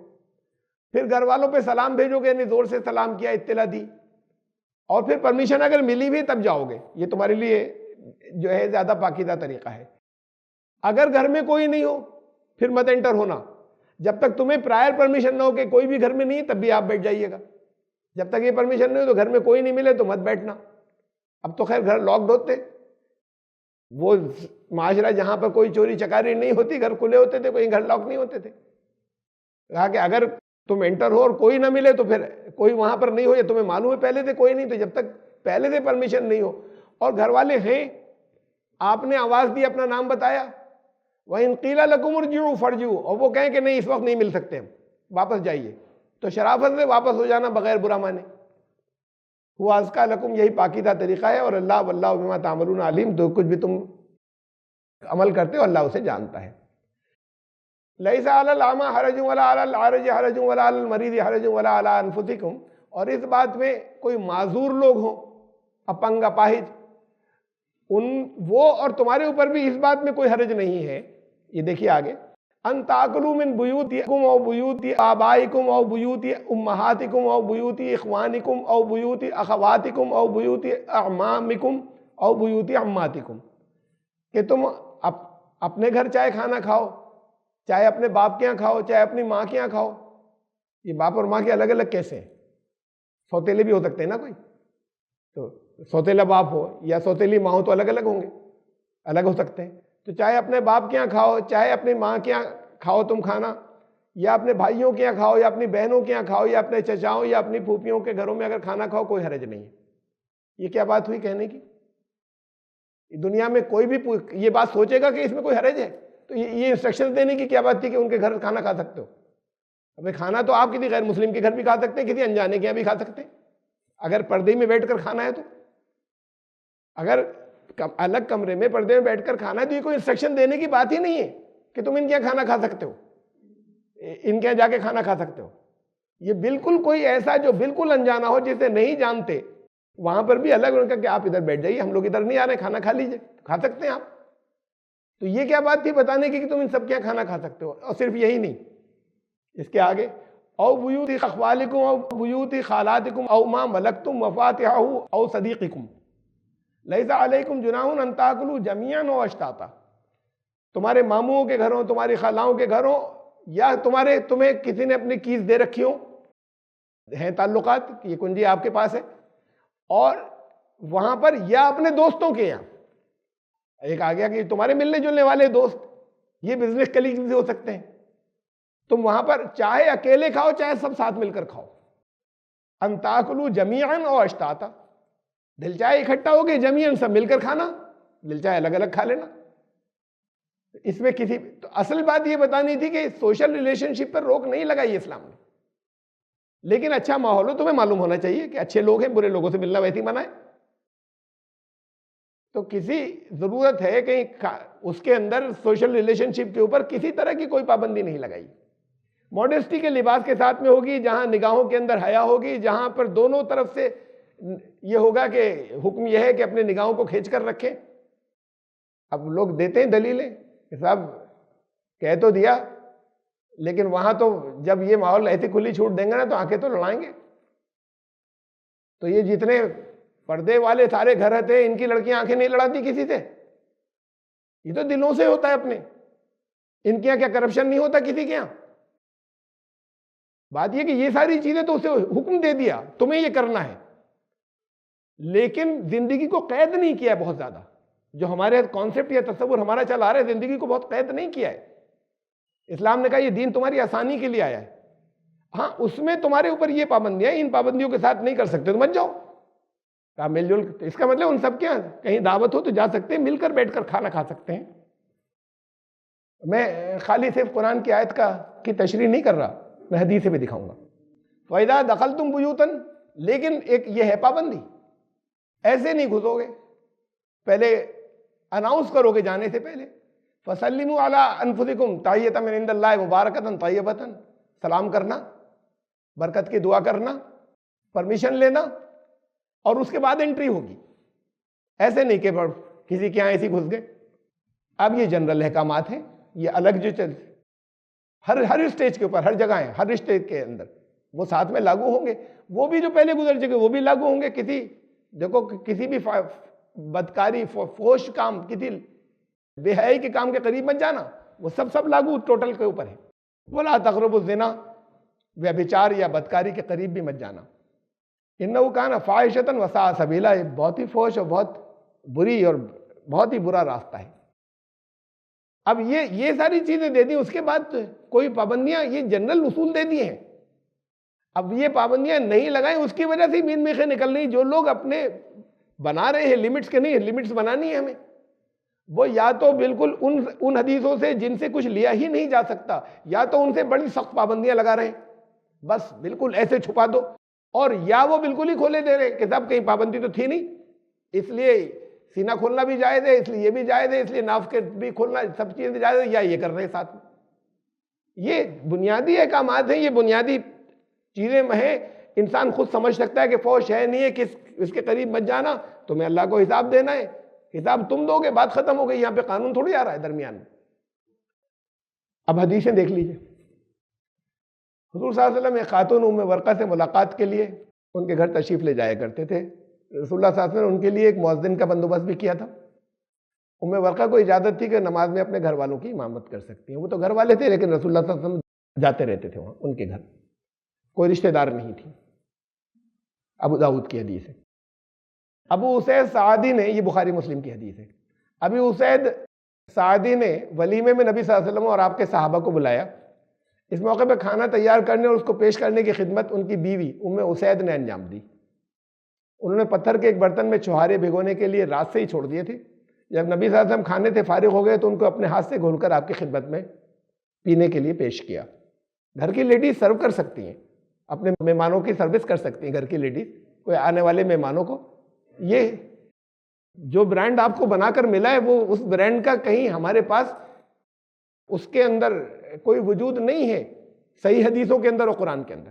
پھر گھر والوں پہ سلام بھیجو گے، یعنی زور سے سلام کیا، اطلاع دی، اور پھر پرمیشن اگر ملی بھی تب جاؤ گے. یہ تمہارے لیے جو ہے زیادہ پاکیزہ طریقہ ہے. اگر گھر میں کوئی نہیں ہو پھر مت انٹر ہونا. جب تک تمہیں پرائر پرمیشن نہ ہو کہ کوئی بھی گھر میں نہیں ہے تب بھی آپ بیٹھ جائیے گا. جب تک یہ پرمیشن نہیں ہو تو گھر میں کوئی نہیں ملے تو مت بیٹھنا. اب تو خیر گھر لاکڈ ہوتے، وہ معاشرہ جہاں پر کوئی چوری چکاری نہیں ہوتی، گھر کھلے ہوتے تھے، کوئی گھر لاک نہیں ہوتے تھے. کہا کہ اگر تم انٹر ہو اور کوئی نہ ملے تو پھر کوئی وہاں پر نہیں ہو، یا تمہیں معلوم ہے پہلے سے کوئی نہیں، تو جب تک پہلے سے پرمیشن نہیں ہو اور گھر والے ہیں، آپ نے آواز دی، اپنا نام بتایا، وَإِن قِيلَ لَكُمُ ارْجِعُوا فَارْجِعُوا، اور وہ کہیں کہ نہیں اس وقت نہیں مل سکتے، ہم واپس جائیے، تو شرافت سے واپس ہو جانا بغیر برا مانے. هُوَ أَزْكَىٰ لَكُمْ، یہی پاکیزہ طریقہ ہے. اور اللہ واللہ بما تعملون علیم، جو کچھ بھی تم عمل کرتے ہو اللہ اسے جانتا ہے. لَيْسَ عَلَى الْأَعْمَىٰ حَرَجٌ وَلَا عَلَى الْأَعْرَجِ حَرَجٌ وَلَا عَلَى الْمَرِيضِ حَرَجٌ وَلَا عَلَىٰ أَنفُسِكُمْ، اور اس بات میں کوئی معذور لوگ ہوں، اپنگ اپاہج، وہ اور تمہارے اوپر بھی اس بات میں کوئی حرج نہیں ہے. یہ دیکھیے آگے، ان تاکلوا من بیوتکم او بیوت آبائکم او بیوت امہاتکم او بیوت اخوانکم او بیوت اخواتکم او بیوت اعمامکم او بیوت عماتکم، کہ تم اپنے گھر چاہے کھانا کھاؤ، چاہے اپنے باپ کے یہاں کھاؤ، چاہے اپنی ماں کے یہاں کھاؤ. یہ باپ اور ماں کے الگ الگ کیسے ہیں؟ سوتیلے بھی ہو سکتے ہیں نا کوئی، تو سوتیلا باپ ہو یا سوتیلی ماں ہو تو الگ الگ ہوں گے، الگ ہو سکتے ہیں. تو چاہے اپنے باپ کے یہاں کھاؤ، چاہے اپنی ماں کے یہاں کھاؤ تم کھانا، یا اپنے بھائیوں کے یہاں کھاؤ، یا اپنی بہنوں کے یہاں کھاؤ، یا اپنے چچاؤں یا اپنی پھوپھیوں کے گھروں میں اگر کھانا کھاؤ، کوئی حرج نہیں ہے. یہ کیا بات ہوئی کہنے کی؟ دنیا میں کوئی بھی یہ بات سوچے گا کہ اس میں کوئی حرج ہے؟ تو یہ انسٹرکشن دینے کی کیا بات تھی کہ ان کے گھر کھانا کھا سکتے ہو؟ ابھی کھانا تو آپ کسی غیر مسلم کے گھر بھی کھا سکتے ہیں، کسی انجانے کے یہاں بھی کھا سکتے ہیں، اگر پردے میں بیٹھ کر کھانا ہے تو. اگر الگ کمرے میں پردے میں بیٹھ کر کھانا ہے تو یہ کوئی انسٹرکشن دینے کی بات ہی نہیں ہے کہ تم ان کے یہاں کھانا کھا سکتے ہو، ان کے یہاں جا کے کھانا کھا سکتے ہو. یہ بالکل کوئی ایسا جو بالکل انجانا ہو، جسے نہیں جانتے، وہاں پر بھی الگ ان کا کہ آپ ادھر بیٹھ جائیے، ہم لوگ ادھر نہیں آ رہے، کھانا کھا لیجئے، کھا سکتے ہیں آپ. تو یہ کیا بات تھی بتانے کی کہ تم ان سب کے یہاں کھانا کھا سکتے ہو؟ اور صرف یہی نہیں، اس کے آگے او بیوت اخوالکم او بیوت خالاتکم او ما ملکتم مفاتحہ او صدیقکم لیس علیکم جناح ان تاکلوا جمیعا و اشتاتا. تمہارے ماموں کے گھروں، تمہاری خالاؤں کے گھروں، یا تمہیں کسی نے اپنی کیز دے رکھی ہو، ہیں تعلقات، یہ کنجی آپ کے پاس ہے، اور وہاں پر، یا اپنے دوستوں کے یہاں. ایک آ گیا کہ تمہارے ملنے جلنے والے دوست، یہ بزنس کلیگ بھی ہو سکتے ہیں، تم وہاں پر چاہے اکیلے کھاؤ چاہے سب ساتھ مل کر کھاؤ. ان تاکلوا جمیعا و اشتاتا، دل چاہے اکٹھا ہو کے جمیعاً سب مل کر کھانا، دل چاہے الگ الگ کھا لینا. اس میں تو اصل بات یہ بتانی تھی کہ سوشل ریلیشن شپ پر روک نہیں لگائی اسلام نے، لیکن اچھا ماحول ہو، تمہیں معلوم ہونا چاہیے کہ اچھے لوگ ہیں، برے لوگوں سے ملنا ویسے ہی منع ہے. تو کسی ضرورت ہے کہ اس کے اندر سوشل ریلیشن شپ کے اوپر کسی طرح کی کوئی پابندی نہیں لگائی. ماڈسٹی کے لباس کے ساتھ میں ہوگی، جہاں نگاہوں کے اندر حیا ہوگی، جہاں پر دونوں طرف سے یہ ہوگا کہ حکم یہ ہے کہ اپنے نگاہوں کو کھینچ کر رکھیں. اب لوگ دیتے ہیں دلیلیں کہ صاحب کہہ تو دیا، لیکن وہاں تو جب یہ ماحول ایسی کھلی چھوٹ دیں گے نا تو آنکھیں تو لڑائیں گے. تو یہ جتنے پردے والے سارے گھر رہتے ہیں، ان کی لڑکیاں آنکھیں نہیں لڑاتی کسی سے، یہ تو دلوں سے ہوتا ہے اپنے. ان کے یہاں کیا کرپشن نہیں ہوتا کسی کے یہاں؟ بات یہ کہ یہ ساری چیزیں تو اسے حکم دے دیا تمہیں یہ کرنا ہے، لیکن زندگی کو قید نہیں کیا ہے بہت زیادہ. جو ہمارے کانسیپٹ یا تصور ہمارا چل آ رہا ہے، زندگی کو بہت قید نہیں کیا ہے. اسلام نے کہا یہ دین تمہاری آسانی کے لیے آیا ہے، ہاں اس میں تمہارے اوپر یہ پابندیاں، ان پابندیوں کے ساتھ نہیں کر سکتے تو مت جاؤ. کہا مل جل، اس کا مطلب ان سب کے یہاں کہیں دعوت ہو تو جا سکتے ہیں، مل کر بیٹھ کر کھانا کھا سکتے ہیں. میں خالی صرف قرآن کی آیت کی تشریح نہیں کر رہا، میں حدیث سے بھی دکھاؤں گا. فَإِذَا دَخَلْتُمْ بُيُوتًا، لیکن ایک یہ ہے پابندی، ایسے نہیں گھسو گے، پہلے اناؤنس کرو گے جانے سے پہلے. فَسَلِّمُوا عَلَىٰ أَنفُسِكُمْ تَحِيَّةً مِّنْ عِندِ اللَّهِ مُبَارَكَةً طَيِّبَةً، سلام کرنا، برکت کی دعا کرنا، پرمیشن لینا، اور اس کے بعد انٹری ہوگی. ایسے نہیں کہ کسی کے یہاں ایسے گھس گئے. اب یہ جنرل احکامات ہیں، یہ الگ جو ہر اسٹیج کے اوپر، ہر جگہ ہیں، ہر اسٹیج کے اندر وہ ساتھ میں لاگو ہوں گے. وہ بھی جو پہلے گزر چکے وہ بھی لاگو ہوں گے. کسی بھی بدکاری، فحش کام، کسی بے حیائی کے کام کے قریب مت جانا، وہ سب لاگو ٹوٹل کے اوپر ہے. وَلَا تَقْرَبُوا الزِّنَا، ویبچار یا بدکاری کے قریب بھی مت جانا. إِنَّهُ كَانَ فَاحِشَةً وَسَاءَ سَبِيلًا، یہ بہت ہی فحش اور بہت بری اور بہت ہی برا راستہ ہے. اب یہ ساری چیزیں دے دی، اس کے بعد کوئی پابندیاں، یہ جنرل اصول دے دیے ہیں. اب یہ پابندیاں نہیں لگائیں، اس کی وجہ سے مین میخیں نکل رہی. جو لوگ اپنے بنا رہے ہیں لمٹس کے، نہیں لمٹس بنانی ہے ہمیں، وہ یا تو بالکل ان حدیثوں سے جن سے کچھ لیا ہی نہیں جا سکتا، یا تو ان سے بڑی سخت پابندیاں لگا رہے ہیں، بس بالکل ایسے چھپا دو، اور یا وہ بالکل ہی کھولے دے رہے کہ صاحب کہیں پابندی تو تھی نہیں، اس لیے سینہ کھولنا بھی جائز ہے، اس لیے یہ بھی جائز ہے، اس لیے ناف کے بھی کھولنا، سب چیزیں جائز ہے، یا یہ کر رہے ہیں ساتھ میں. یہ بنیادی احکامات ہیں، یہ بنیادی چیزیں ہیں. انسان خود سمجھ سکتا ہے کہ فوش ہے نہیں ہے، اس کے قریب مت جانا، تمہیں اللہ کو حساب دینا ہے، حساب تم دو گے، بات ختم ہو گئی. یہاں پہ قانون تھوڑی آ رہا ہے درمیان میں. اب حدیثیں دیکھ لیجئے. حضور صلی اللہ علیہ وسلم ایک خاتون ام ورقہ سے ملاقات کے لیے ان کے گھر تشریف لے جایا کرتے تھے. رسول اللہ صلی اللہ علیہ وسلم نے ان کے لیے ایک مؤذن کا بندوبست بھی کیا تھا. ام ورقہ کو اجازت تھی کہ نماز میں اپنے گھر والوں کی امامت کر سکتی ہیں. وہ تو گھر والے تھے، لیکن رسول اللہ صلی اللہ علیہ وسلم جاتے رہتے تھے وہاں ان کے گھر، کوئی رشتہ دار نہیں تھی. ابو داؤد کی حدیث ہے. ابو اسید سعدی نے، یہ بخاری مسلم کی حدیث ہے، ابو اسید سعدی نے ولیمے میں نبی صلی اللہ علیہ وسلم اور آپ کے صحابہ کو بلایا. اس موقع پہ کھانا تیار کرنے اور اس کو پیش کرنے کی خدمت ان کی بیوی ام اسید نے انجام دی. انہوں نے پتھر کے ایک برتن میں چھہارے بھگونے کے لیے رات سے ہی چھوڑ دیے تھے. جب نبی صلی اللہ علیہ وسلم کھانے سے فارغ ہو گئے تو ان کو اپنے ہاتھ سے گھول کر آپ کی خدمت میں پینے کے لیے پیش کیا. گھر کی لیڈیز سرو کر سکتی ہیں، اپنے مہمانوں کی سروس کر سکتی ہیں. گھر کی لیڈیز کوئی آنے والے مہمانوں کو، یہ جو برانڈ آپ کو بنا کر ملا ہے وہ اس برانڈ کا کہیں ہمارے پاس اس کے اندر کوئی وجود نہیں ہے صحیح حدیثوں کے اندر اور قرآن کے اندر.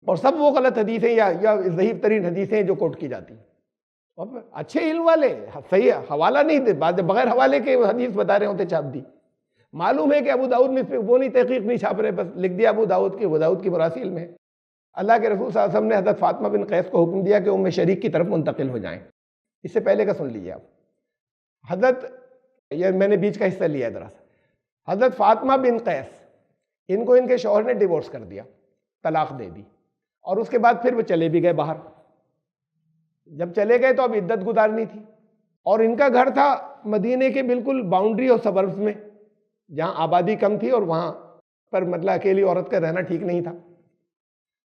اور سب وہ غلط حدیثیں یا ضعیف ترین حدیثیں جو کوٹ کی جاتی ہیں. اور اچھے علم والے صحیح حوالہ نہیں دے، بغیر حوالے کے حدیث بتا رہے ہوتے چھاپ دی. معلوم ہے کہ ابو داؤد میں وہ نہیں تحقیق نہیں چھاپ رہے، بس لکھ دیا ابو داؤد کی مراسیل میں. اللہ کے رسول صلی اللہ علیہ وسلم نے حضرت فاطمہ بن قیس کو حکم دیا کہ ام شریک کی طرف منتقل ہو جائیں. اس سے پہلے کا سن لیجیے آپ. یہ میں نے بیچ کا حصہ لیا ہے ذرا سا. حضرت فاطمہ بن قیس، ان کو ان کے شوہر نے ڈیورس کر دیا، طلاق دے دی، اور اس کے بعد پھر وہ چلے بھی گئے باہر. جب چلے گئے تو اب عدت گزارنی تھی، اور ان کا گھر تھا مدینے کے بالکل باؤنڈری اور سبربز میں، جہاں آبادی کم تھی اور وہاں پر مطلب اکیلی عورت کا رہنا ٹھیک نہیں تھا.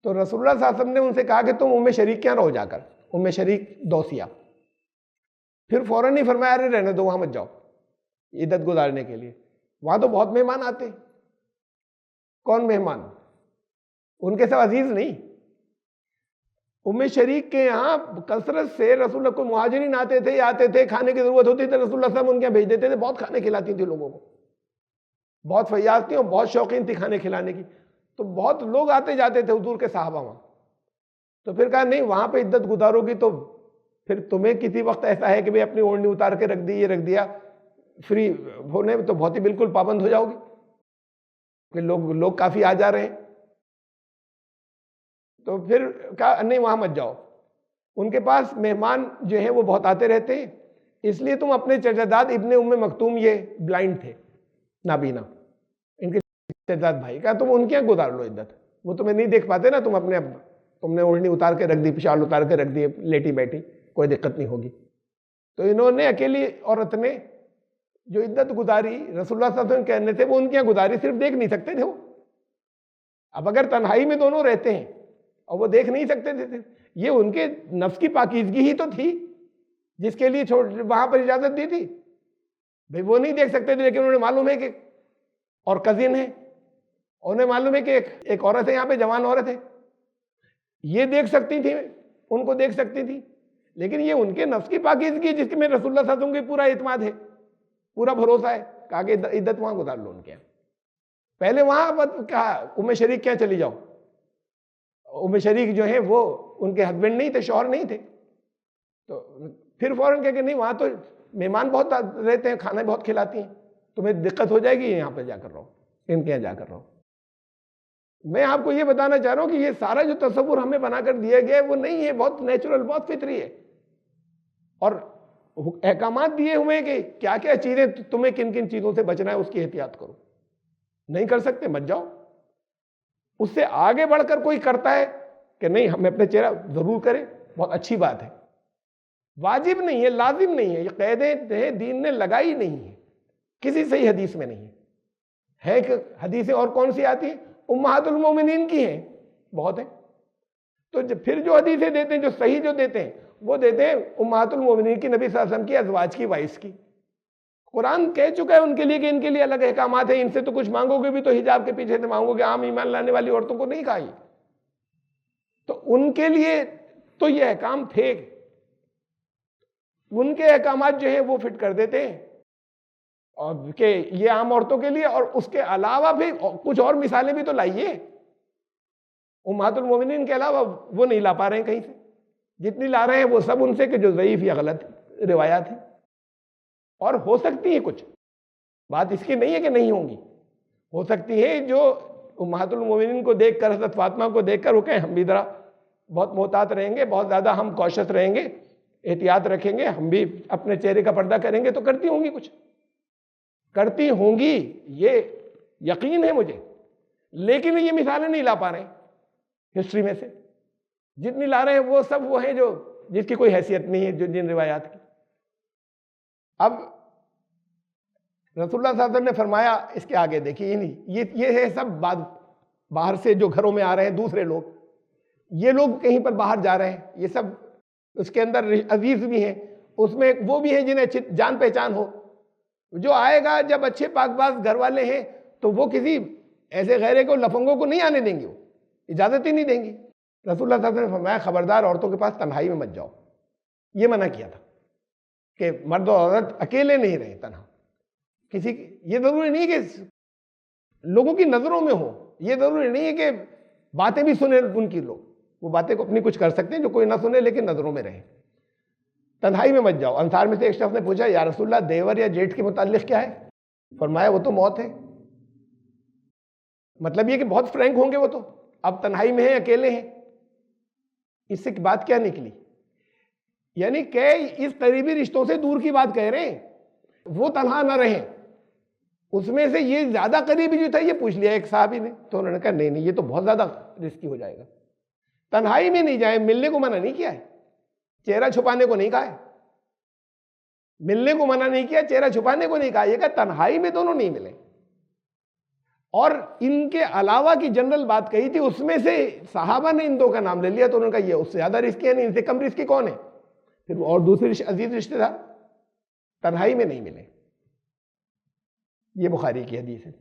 تو رسول اللہ صلی اللہ علیہ وسلم نے ان سے کہا کہ تم ام شریک کیا رہو جا کر، ام شریک دوسیہ. پھر فوراً ہی فرمایا ارے رہنے دو، وہاں مت جاؤ عدت گزارنے کے لیے، وہاں تو بہت مہمان آتے ہیں. کون مہمان؟ ان کے سب عزیز نہیں. ام شریک کے یہاں کثرت سے رسول اللہ کو مہاجرین آتے تھے، کھانے کی ضرورت ہوتی تھی، رسول اللہ صلی اللہ علیہ وسلم ان کے یہاں بھیج دیتے تھے. بہت کھانے کھلاتی تھی لوگوں کو، بہت فیاض تھی اور بہت شوقین تھی کھانے کھلانے کی. تو بہت لوگ آتے جاتے تھے حضور کے صحابہ وہاں. تو پھر کہا نہیں وہاں پہ عدت گزارو گی تو پھر تمہیں کسی وقت ایسا ہے کہ بھئی اپنی اوڑھنی اتار کے رکھ دی، یہ رکھ دیا، فری ہونے میں تو بہت ہی بالکل پابند ہو جاؤ گی کہ لوگ کافی آ جا رہے ہیں. تو پھر کہا نہیں وہاں مت جاؤ، ان کے پاس مہمان جو ہیں وہ بہت آتے رہتے ہیں، اس لیے تم اپنے چچا ابن ام مکتوم، یہ بلائنڈ تھے، نابینا، ان کے چچا بھائی، کہا تم ان کے یہاں گزار لو عدت، وہ تمہیں نہیں دیکھ پاتے نا، تم نے اوڑھنی اتار کے رکھ دی، پشال اتار کے رکھ دی، لیٹی بیٹھی، کوئی دقت نہیں ہوگی. تو انہوں نے اکیلی عورت نے جو عدت گزاری رسول اللہ صلی اللہ علیہ وسلم کہنے تھے وہ ان کی گزاری صرف دیکھ نہیں سکتے تھے وہ. اب اگر تنہائی میں دونوں رہتے ہیں اور وہ دیکھ نہیں سکتے تھے، یہ ان کے نفس کی پاکیزگی ہی تو تھی جس کے لیے وہاں پر اجازت دی تھی. بھئی وہ نہیں دیکھ سکتے تھے، لیکن انہیں معلوم ہے کہ اور کزن ہے، انہیں معلوم ہے کہ ایک عورت ہے یہاں پہ، جوان عورت ہے، یہ دیکھ سکتی تھی، ان کو دیکھ سکتی تھی، لیکن یہ ان کے نفس کی پاکیزگی جس میں رسول اللہ صلی اللہ علیہ وسلم کی پورا اعتماد ہے، پورا بھروسہ ہے. کہا کہ عدت وہاں گزار لو ان کے. پہلے وہاں کہا ام شریک کیا چلی جاؤ. ام شریک جو ہے وہ ان کے ہسبینڈ نہیں تھے، شوہر نہیں تھے، تو پھر فوراً کہا کہ نہیں وہاں تو مہمان بہت رہتے ہیں، کھانا بہت کھلاتی ہیں، تمہیں دقت ہو جائے گی، یہاں پہ جا کر رہو، ان کے یہاں جا کر رہو. میں آپ کو یہ بتانا چاہ رہا ہوں کہ یہ سارا جو تصور ہمیں بنا کر دیا گیا ہے وہ نہیں ہے، بہت نیچرل، بہت فطری ہے. اور احکامات دیے ہوئے ہیں کہ کیا کیا چیزیں تمہیں کن کن چیزوں سے بچنا ہے، اس کی احتیاط کرو. نہیں کر سکتے مت جاؤ. اس سے آگے بڑھ کر کوئی کرتا ہے کہ نہیں ہمیں اپنے چہرہ ضرور کریں، بہت اچھی بات ہے، واجب نہیں ہے، لازم نہیں ہے. یہ قیدیں دین نے لگائی نہیں ہے، کسی صحیح حدیث میں نہیں ہے. کہ حدیثیں اور کون سی آتی ہیں؟ امہات المومنین کی ہیں، بہت ہیں. تو پھر جو حدیثیں دیتے ہیں، جو صحیح جو دیتے ہیں وہ دیتے ہیں امہات المومنین کی، نبی صلی اللہ علیہ وسلم کی ازواج کی، وائس کی. قرآن کہہ چکا ہے ان کے لیے کہ ان کے لیے الگ احکامات ہیں، ان سے تو کچھ مانگو گے بھی تو حجاب کے پیچھے سے مانگو گے، عام ایمان لانے والی عورتوں کو نہیں کہا. تو ان کے لیے تو یہ احکام تھے، ان کے احکامات جو ہیں وہ فٹ کر دیتے ہیں، اور کہ یہ عام عورتوں کے لیے. اور اس کے علاوہ بھی کچھ اور مثالیں بھی تو لائیے. امہات المومنین کے علاوہ وہ نہیں لا پا رہے ہیں کہیں سے، جتنی لا رہے ہیں وہ سب ان سے کہ جو ضعیف یا غلط روایات ہیں. اور ہو سکتی ہے کچھ، بات اس کی نہیں ہے کہ نہیں ہوں گی، ہو سکتی ہے جو امہات المومنین کو دیکھ کر، حضرت فاطمہ کو دیکھ کر وہ کہیں ہم بھی ذرا بہت محتاط رہیں گے، بہت زیادہ ہم کوشش رہیں گے، احتیاط رکھیں گے، ہم بھی اپنے چہرے کا پردہ کریں گے. تو کرتی ہوں گی، کچھ کرتی ہوں گی، یہ یقین ہے مجھے. لیکن یہ مثالیں نہیں لا پا رہے ہیں ہسٹری میں سے. جتنی لا رہے ہیں وہ سب وہ ہیں جو جس کی کوئی حیثیت نہیں ہے، جو جن روایات کی. اب رسول اللہ صلی اللہ علیہ وسلم نے فرمایا، اس کے آگے دیکھیے، یہ ہے سب بات باہر سے جو گھروں میں آ رہے ہیں دوسرے لوگ، یہ لوگ کہیں پر باہر جا رہے ہیں، یہ سب اس کے اندر عزیز بھی ہیں، اس میں وہ بھی ہیں جنہیں جان پہچان ہو. جو آئے گا جب اچھے پاک باز گھر والے ہیں تو وہ کسی ایسے غیرے کو، لفنگوں کو نہیں آنے دیں گے، وہ اجازت ہی نہیں دیں گی. رسول اللہ صلی اللہ علیہ وسلم نے فرمایا خبردار عورتوں کے پاس تنہائی میں مت جاؤ. یہ منع کیا تھا کہ مرد و عورت اکیلے نہیں رہیں تنہا. کسی یہ ضروری نہیں کہ لوگوں کی نظروں میں ہو، یہ ضروری نہیں ہے کہ باتیں بھی سنیں ان کی لوگ، وہ باتیں کو اپنی کچھ کر سکتے ہیں جو کوئی نہ سنے، لیکن نظروں میں رہیں. تنہائی میں مت جاؤ. انصار میں سے ایک شخص نے پوچھا یا رسول اللہ دیور یا جیٹھ کے متعلق کیا ہے؟ فرمایا وہ تو موت ہے. مطلب یہ کہ بہت فرینک ہوں گے وہ تو، اب تنہائی میں ہیں، اکیلے ہیں. اس سے بات کیا نکلی؟ یعنی کہ اس قریبی رشتوں سے دور کی بات کہہ رہے ہیں، وہ تنہا نہ رہیں. اس میں سے یہ زیادہ قریبی جو تھا یہ پوچھ لیا ایک صحابی نے، تو انہوں نے کہا نہیں یہ تو بہت زیادہ رسکی ہو جائے گا. تنہائی میں نہیں جائیں، ملنے کو منع نہیں کیا ہے، چہرہ چھپانے کو نہیں کہا ہے. ملنے کو منع نہیں کیا، چہرہ چھپانے کو نہیں کہا. یہ کہ تنہائی میں دونوں نہیں ملیں. اور ان کے علاوہ کی جنرل بات کہی تھی، اس میں سے صحابہ نے ان دو کا نام لے لیا، تو انہوں نے کہا یہ اس سے زیادہ رسکی ہے، نہیں ان سے کم رسکی کون ہے؟ پھر اور دوسرے عزیز رشتے دار تنہائی میں نہیں ملے. یہ بخاری کی حدیث ہے.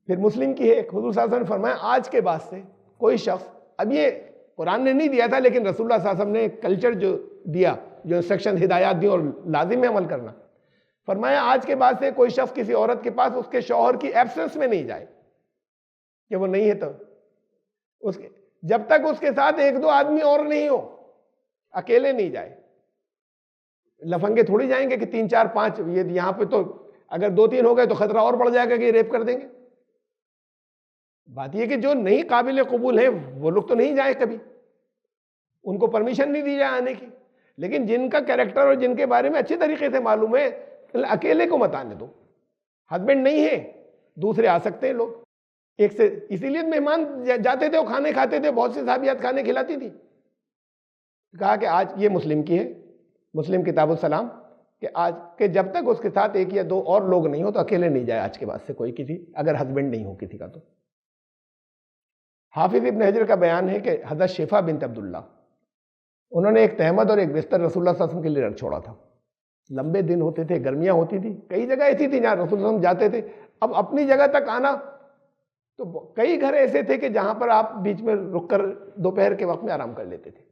پھر مسلم کی ہے، حضور صلی اللہ علیہ وسلم نے فرمایا آج کے بعد سے کوئی شخص، اب یہ قرآن نے نہیں دیا تھا لیکن رسول اللہ صلی اللہ علیہ وسلم نے کلچر جو دیا، جو انسٹرکشن ہدایات دی اور لازم ہے عمل کرنا، فرمایا آج کے بعد سے کوئی شخص کسی عورت کے پاس اس کے شوہر کی ایبسنس میں نہیں جائے، کہ وہ نہیں ہے تو اس کے جب تک اس کے ساتھ ایک دو آدمی اور نہیں ہو، اکیلے نہیں جائے. لفنگے تھوڑی جائیں گے کہ 3 4 5، یہ یہاں پہ تو اگر 2 3 ہو گئے تو خطرہ اور بڑھ جائے گا کہ یہ ریپ کر دیں گے. بات یہ کہ جو نہیں قابل قبول ہیں وہ لوگ تو نہیں جائیں کبھی، ان کو پرمیشن نہیں دی جائے آنے کی. لیکن جن کا کیریکٹر اور جن کے بارے میں اچھی طریقے سے معلوم ہے، اکیلے کو مت آنے دو. ہسبینڈ نہیں ہے، دوسرے آ سکتے ہیں لوگ ایک سے. اسی لیے مہمان جاتے تھے، وہ کھانے کھاتے تھے، بہت سی صحابیات کھانے کھلاتی تھی. کہا کہ آج یہ مسلم کی ہے، مسلم کتاب السلام، کہ آج کہ جب تک اس کے ساتھ ایک یا دو اور لوگ نہیں ہو تو اکیلے نہیں جائے آج کے بعد سے کوئی کسی، اگر ہسبینڈ نہیں ہو کسی کا تو۔ حافظ ابن حجر کا بیان ہے کہ حضرت شفا بنت عبداللہ انہوں نے ایک تہمد اور ایک بستر رسول اللہ صلی اللہ علیہ وسلم کے لیے رکھ چھوڑا تھا۔ لمبے دن ہوتے تھے، گرمیاں ہوتی تھی، کئی جگہ ایسی تھی جہاں رسول اللہ صلی اللہ علیہ وسلم جاتے تھے، اب اپنی جگہ تک آنا، تو کئی گھر ایسے تھے کہ جہاں پر آپ بیچ میں رک کر دوپہر کے وقت میں آرام کر لیتے تھے،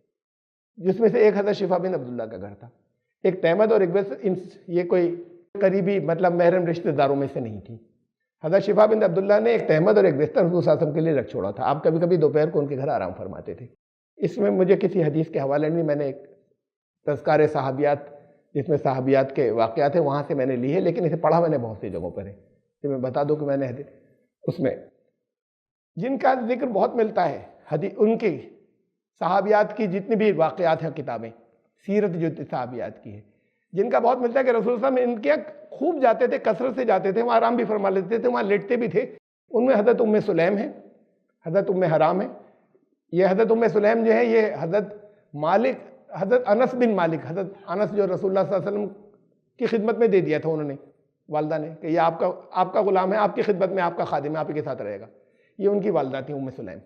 جس میں سے ایک حضرت شفا بن عبداللہ کا گھر تھا۔ ایک تہمد اور ایک بستر، یہ کوئی قریبی مطلب محرم رشتہ داروں میں سے نہیں تھی۔ حضرت شفا بن عبداللہ نے ایک تہمد اور ایک بستر حضور صلی اللہ علیہ وسلم کے لیے رکھ چھوڑا تھا۔ آپ کبھی کبھی دوپہر کو ان کے گھر آرام فرماتے تھے۔ اس میں مجھے کسی حدیث کے حوالے نہیں، میں نے ایک تذکار صحابیات جس میں صحابیات کے واقعات ہیں وہاں سے میں نے لی ہے، لیکن اسے پڑھا میں نے بہت سی جگہوں پر ہے، تو میں بتا دوں کہ میں نے اس میں جن کا ذکر بہت ملتا ہے، ان کی صحابیات کی جتنی بھی واقعات ہیں کتابیں سیرت جو صحابیات کی ہے، جن کا بہت ملتا ہے کہ رسول اللہ صلی اللہ علیہ وسلم ان کے خوب جاتے تھے، کثرت سے جاتے تھے، وہاں آرام بھی فرما لیتے تھے، وہاں لیٹتے بھی تھے۔ ان میں حضرت ام سلیم ہے، حضرت ام حرام ہے۔ یہ حضرت ام سلیم جو ہے یہ حضرت انس بن مالک، حضرت انس جو رسول اللہ صلی اللہ علیہ وسلم کی خدمت میں دے دیا تھا انہوں نے، والدہ نے، کہ یہ آپ کا غلام ہے، آپ کی خدمت میں، آپ کا خادم ہے، آپ ہی کے ساتھ رہے گا۔ یہ ان کی والدہ تھی ام سلیم۔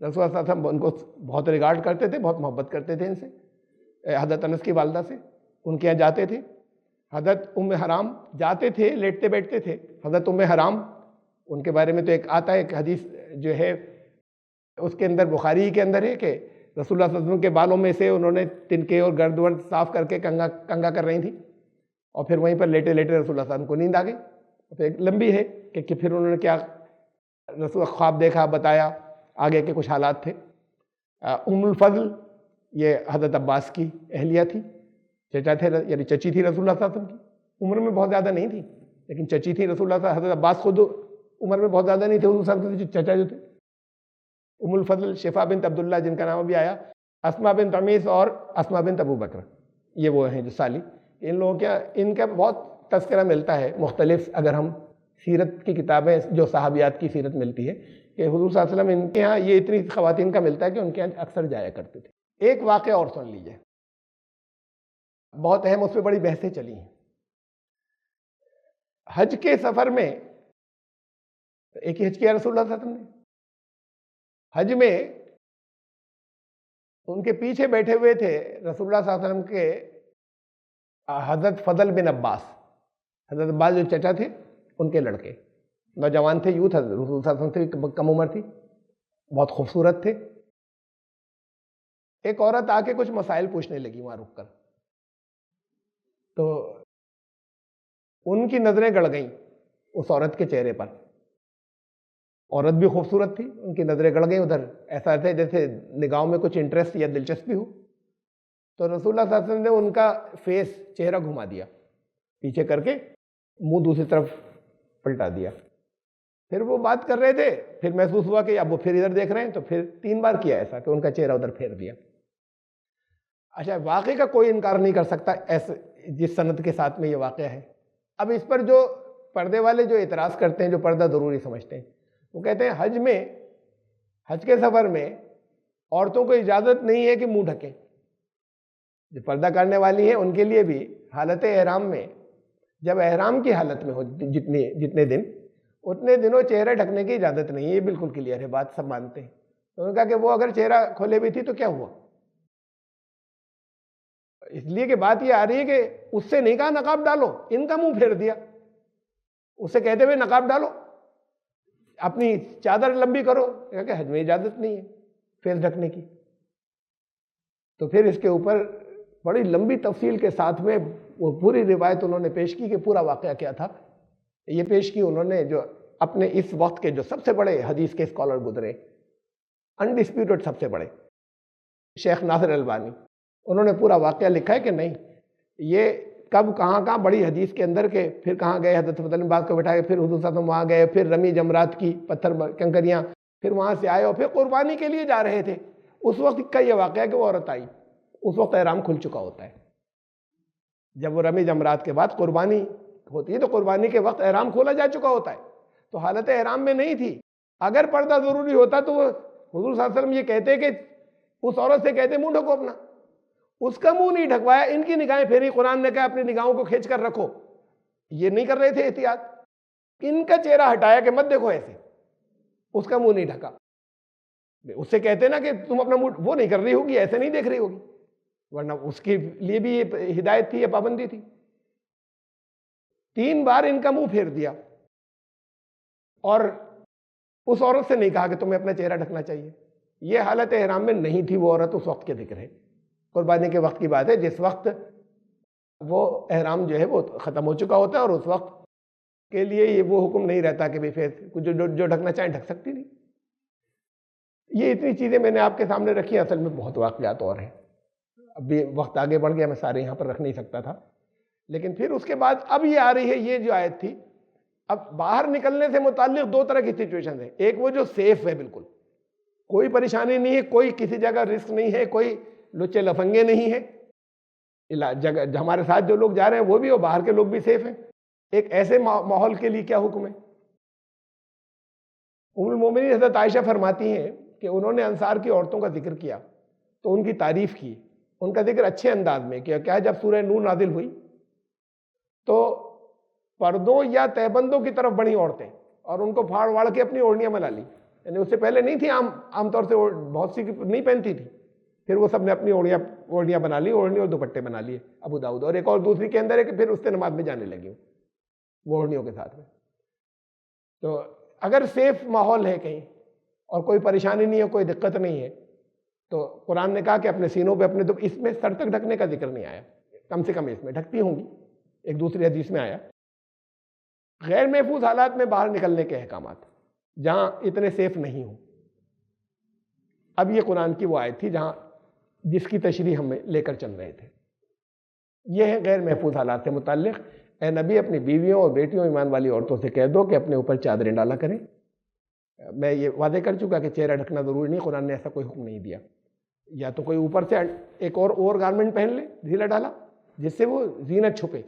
رسول اللہ صلی اللہ علیہ وسلم ان کو بہت ریگارڈ کرتے تھے، بہت محبت کرتے تھے ان سے، حضرت انس کی والدہ سے، ان کے یہاں جاتے تھے۔ حضرت ام حرام جاتے تھے، لیٹتے بیٹھتے تھے۔ حضرت ام حرام ان کے بارے میں تو ایک آتا ہے، ایک حدیث جو ہے اس کے اندر بخاری کے اندر ہے کہ رسول اللہ صلی اللہ علیہ وسلم کے بالوں میں سے انہوں نے تنکے اور گرد ورد صاف کر کے کنگا کر رہی تھیں، اور پھر وہیں پر لیٹے لیٹے رسول اللہ صلی اللہ علیہ وسلم کو نیند آ گئی۔ پھر ایک لمبی ہے کہ پھر انہوں نے کیا رسول خواب دیکھا، بتایا، آگے کے کچھ حالات تھے۔ ام الفضل یہ حضرت عباس کی اہلیہ تھی، چچا تھے، یعنی چچی تھی رسول اللہ صلی اللہ علیہ وسلم کی، عمر میں بہت زیادہ نہیں تھی لیکن چچی تھی رسول اللہ صلی اللہ علیہ وسلم۔ حضرت عباس خود عمر میں بہت زیادہ نہیں تھے، حضور صلی اللہ علیہ وسلم کے چچا جو تھے۔ ام الفضل شفا بنت عبداللہ جن کا نام بھی آیا، اسما بنت عمیس اور اسما بنت ابو بکر، یہ وہ ہیں جو سالی۔ ان لوگوں کا ان کا بہت تذکرہ ملتا ہے مختلف، اگر ہم سیرت کی کتابیں جو صحابیات کی سیرت ملتی ہے کہ حضور صلی اللہ علیہ وسلم ان کے ہاں یہ اتنی خواتین کا ملتا ہے کہ ان کے ہاں اکثر جایا کرتے تھے۔ ایک واقعہ اور سن لیجئے، بہت اہم، اس پہ بڑی بحثیں چلی ہیں۔ حج کے سفر میں ایک ہی حج کیا رسول اللہ صلی اللہ علیہ وسلم نے، حج میں ان کے پیچھے بیٹھے ہوئے تھے رسول اللہ صلی اللہ علیہ وسلم کے حضرت فضل بن عباس، حضرت عباس جو چچا تھے ان کے لڑکے، نوجوان تھے، یوتھ، حضرت رسول صلی اللہ علیہ وسلم سے کم عمر تھی، بہت خوبصورت تھے۔ ایک عورت آ کے کچھ مسائل پوچھنے لگی وہاں رک کر، تو ان کی نظریں گڑ گئیں اس عورت کے چہرے پر۔ عورت بھی خوبصورت تھی، ان کی نظریں گڑ گئیں ادھر، ایسا تھے جیسے نگاہوں میں کچھ انٹرسٹ یا دلچسپی ہو۔ تو رسول اللہ صلی اللہ علیہ وسلم نے ان کا چہرہ گھما دیا پیچھے کر کے، منہ دوسری طرف پلٹا دیا۔ پھر وہ بات کر رہے تھے، پھر محسوس ہوا کہ اب وہ پھر ادھر دیکھ رہے ہیں، تو پھر 3 بار کیا ایسا کہ ان کا چہرہ ادھر پھیر دیا۔ اچھا، واقعے کا کوئی انکار نہیں کر سکتا ایسے جس سند کے ساتھ میں یہ واقعہ ہے۔ اب اس پر جو پردے والے جو اعتراض کرتے ہیں، جو پردہ ضروری سمجھتے ہیں، وہ کہتے ہیں حج کے سفر میں عورتوں کو اجازت نہیں ہے کہ منہ ڈھکیں۔ جو پردہ کرنے والی ہیں ان کے لیے بھی حالت احرام میں، جب احرام کی حالت میں ہو جتنے دن، اتنے دنوں چہرہ ڈھکنے کی اجازت نہیں ہے۔ یہ بالکل کلیئر ہے، بات سب مانتے ہیں۔ تو انہوں نے کہا کہ وہ اگر چہرہ کھولے بھی تھی تو کیا ہوا؟ اس لیے کہ بات یہ آ رہی ہے کہ اس سے نہیں کہا نقاب ڈالو، ان کا منہ پھیر دیا، اس سے کہتے ہوئے نقاب ڈالو، اپنی چادر لمبی کرو، کہ حج میں اجازت نہیں ہے فیس ڈھکنے کی۔ تو پھر اس کے اوپر بڑی لمبی تفصیل کے ساتھ میں وہ پوری روایت انہوں نے پیش کی کہ پورا واقعہ کیا تھا۔ یہ پیش کی انہوں نے جو اپنے اس وقت کے جو سب سے بڑے حدیث کے اسکالر گزرے، انڈسپیوٹڈ سب سے بڑے، شیخ ناصر البانی، انہوں نے پورا واقعہ لکھا ہے کہ نہیں یہ کب کہاں بڑی حدیث کے اندر کے، پھر کہاں گئے حضرت فضل بن عباس کو بٹھائے، پھر حضور صلی اللہ علیہ وسلم وہاں گئے، پھر رمی جمرات کی پتھر کنکریاں، پھر وہاں سے آئے اور پھر قربانی کے لیے جا رہے تھے۔ اس وقت کا یہ واقعہ کہ وہ عورت آئی، اس وقت احرام کھل چکا ہوتا ہے۔ جب وہ رمی جمرات کے بعد قربانی ہوتی ہے تو قربانی کے وقت احرام کھولا جا چکا ہوتا ہے، تو حالت احرام میں نہیں تھی۔ اگر پردہ ضروری ہوتا تو وہ حضور صلی اللہ علیہ وسلم یہ کہتے کہ اس عورت سے کہتے منہ ڈھکو اپنا، اس کا منہ نہیں ڈھکوایا، ان کی نگاہیں پھیری، قرآن نے کہا اپنی نگاہوں کو کھینچ کر رکھو، یہ نہیں کر رہے تھے احتیاط، ان کا چہرہ ہٹایا کہ مت دیکھو ایسے، اس کا منہ نہیں ڈھکا۔ اس سے کہتے نا کہ تم اپنا منہ وہ نہیں کر رہی ہوگی، ایسے نہیں دیکھ رہی ہوگی، ورنہ اس کے لیے بھی یہ ہدایت تھی، یہ پابندی تھی۔ 3 بار ان کا منہ پھیر دیا، اور اس عورت سے نہیں کہا کہ تمہیں اپنا چہرہ ڈھکنا چاہیے۔ یہ حالت احرام میں نہیں تھی وہ عورت، اس وقت کے ذکر ہے، قربانی کے وقت کی بات ہے، جس وقت وہ احرام جو ہے وہ ختم ہو چکا ہوتا ہے، اور اس وقت کے لیے یہ وہ حکم نہیں رہتا کہ جو ڈھکنا چاہیں ڈھک سکتی نہیں۔ یہ اتنی چیزیں میں نے آپ کے سامنے رکھی، اصل میں بہت واقعات اور ہیں، اب بھی وقت آگے بڑھ گیا، میں سارے یہاں پر رکھ نہیں سکتا تھا۔ لیکن پھر اس کے بعد اب یہ آ رہی ہے، یہ جو آیت تھی، اب باہر نکلنے سے متعلق 2 طرح کی سچویشن ہیں۔ ایک وہ جو سیف ہے، بالکل کوئی پریشانی نہیں ہے، کوئی کسی جگہ رسک نہیں ہے، کوئی لچے لفنگے نہیں ہیں، جگہ ہمارے ساتھ جو لوگ جا رہے ہیں وہ بھی، اور باہر کے لوگ بھی سیف ہیں۔ ایک ایسے ماحول کے لیے کیا حکم ہے؟ ام المومنین حضرت عائشہ فرماتی ہیں کہ انہوں نے انصار کی عورتوں کا ذکر کیا تو ان کی تعریف کی، ان کا ذکر اچھے انداز میں کیا۔ کیا جب سورہ نور نازل ہوئی تو پردوں یا تہبندوں کی طرف بڑھی عورتیں، اور ان کو پھاڑ واڑ کے اپنی اوڑھنیاں بنا لی، یعنی اس سے پہلے نہیں تھی، عام طور سے بہت سی نہیں پہنتی تھی، پھر وہ سب نے اپنی اوڑھنیاں بنا لی، اوڑھنی اور دوپٹے بنا لیے ابو داؤد۔ اور ایک اور دوسری کے اندر ہے کہ پھر اس سے نماز میں جانے لگی وہ اوڑھنیوں کے ساتھ میں۔ تو اگر سیف ماحول ہے کہیں اور کوئی پریشانی نہیں ہے، کوئی دقت نہیں ہے، تو قرآن نے کہا کہ اپنے سینوں پہ اپنے، تو اس میں سر تک ڈھکنے کا ذکر نہیں آیا، کم سے کم اس میں ڈھکتی ہوں گی۔ ایک دوسری حدیث میں آیا غیر محفوظ حالات میں باہر نکلنے کے احکامات، جہاں اتنے سیف نہیں ہوں۔ اب یہ قرآن کی وہ آیت تھی جس کی تشریح ہم لے کر چل رہے تھے۔ یہ ہے غیر محفوظ حالات سے متعلق، اے نبی اپنی بیویوں اور بیٹیوں ایمان والی عورتوں سے کہہ دو کہ اپنے اوپر چادریں ڈالا کریں۔ میں یہ واضح کر چکا کہ چہرہ ڈھکنا ضروری نہیں، قرآن نے ایسا کوئی حکم نہیں دیا۔ یا تو کوئی اوپر سے ایک اور گارمنٹ پہن لے ڈھیلا ڈالا جس سے وہ زینت چھپے،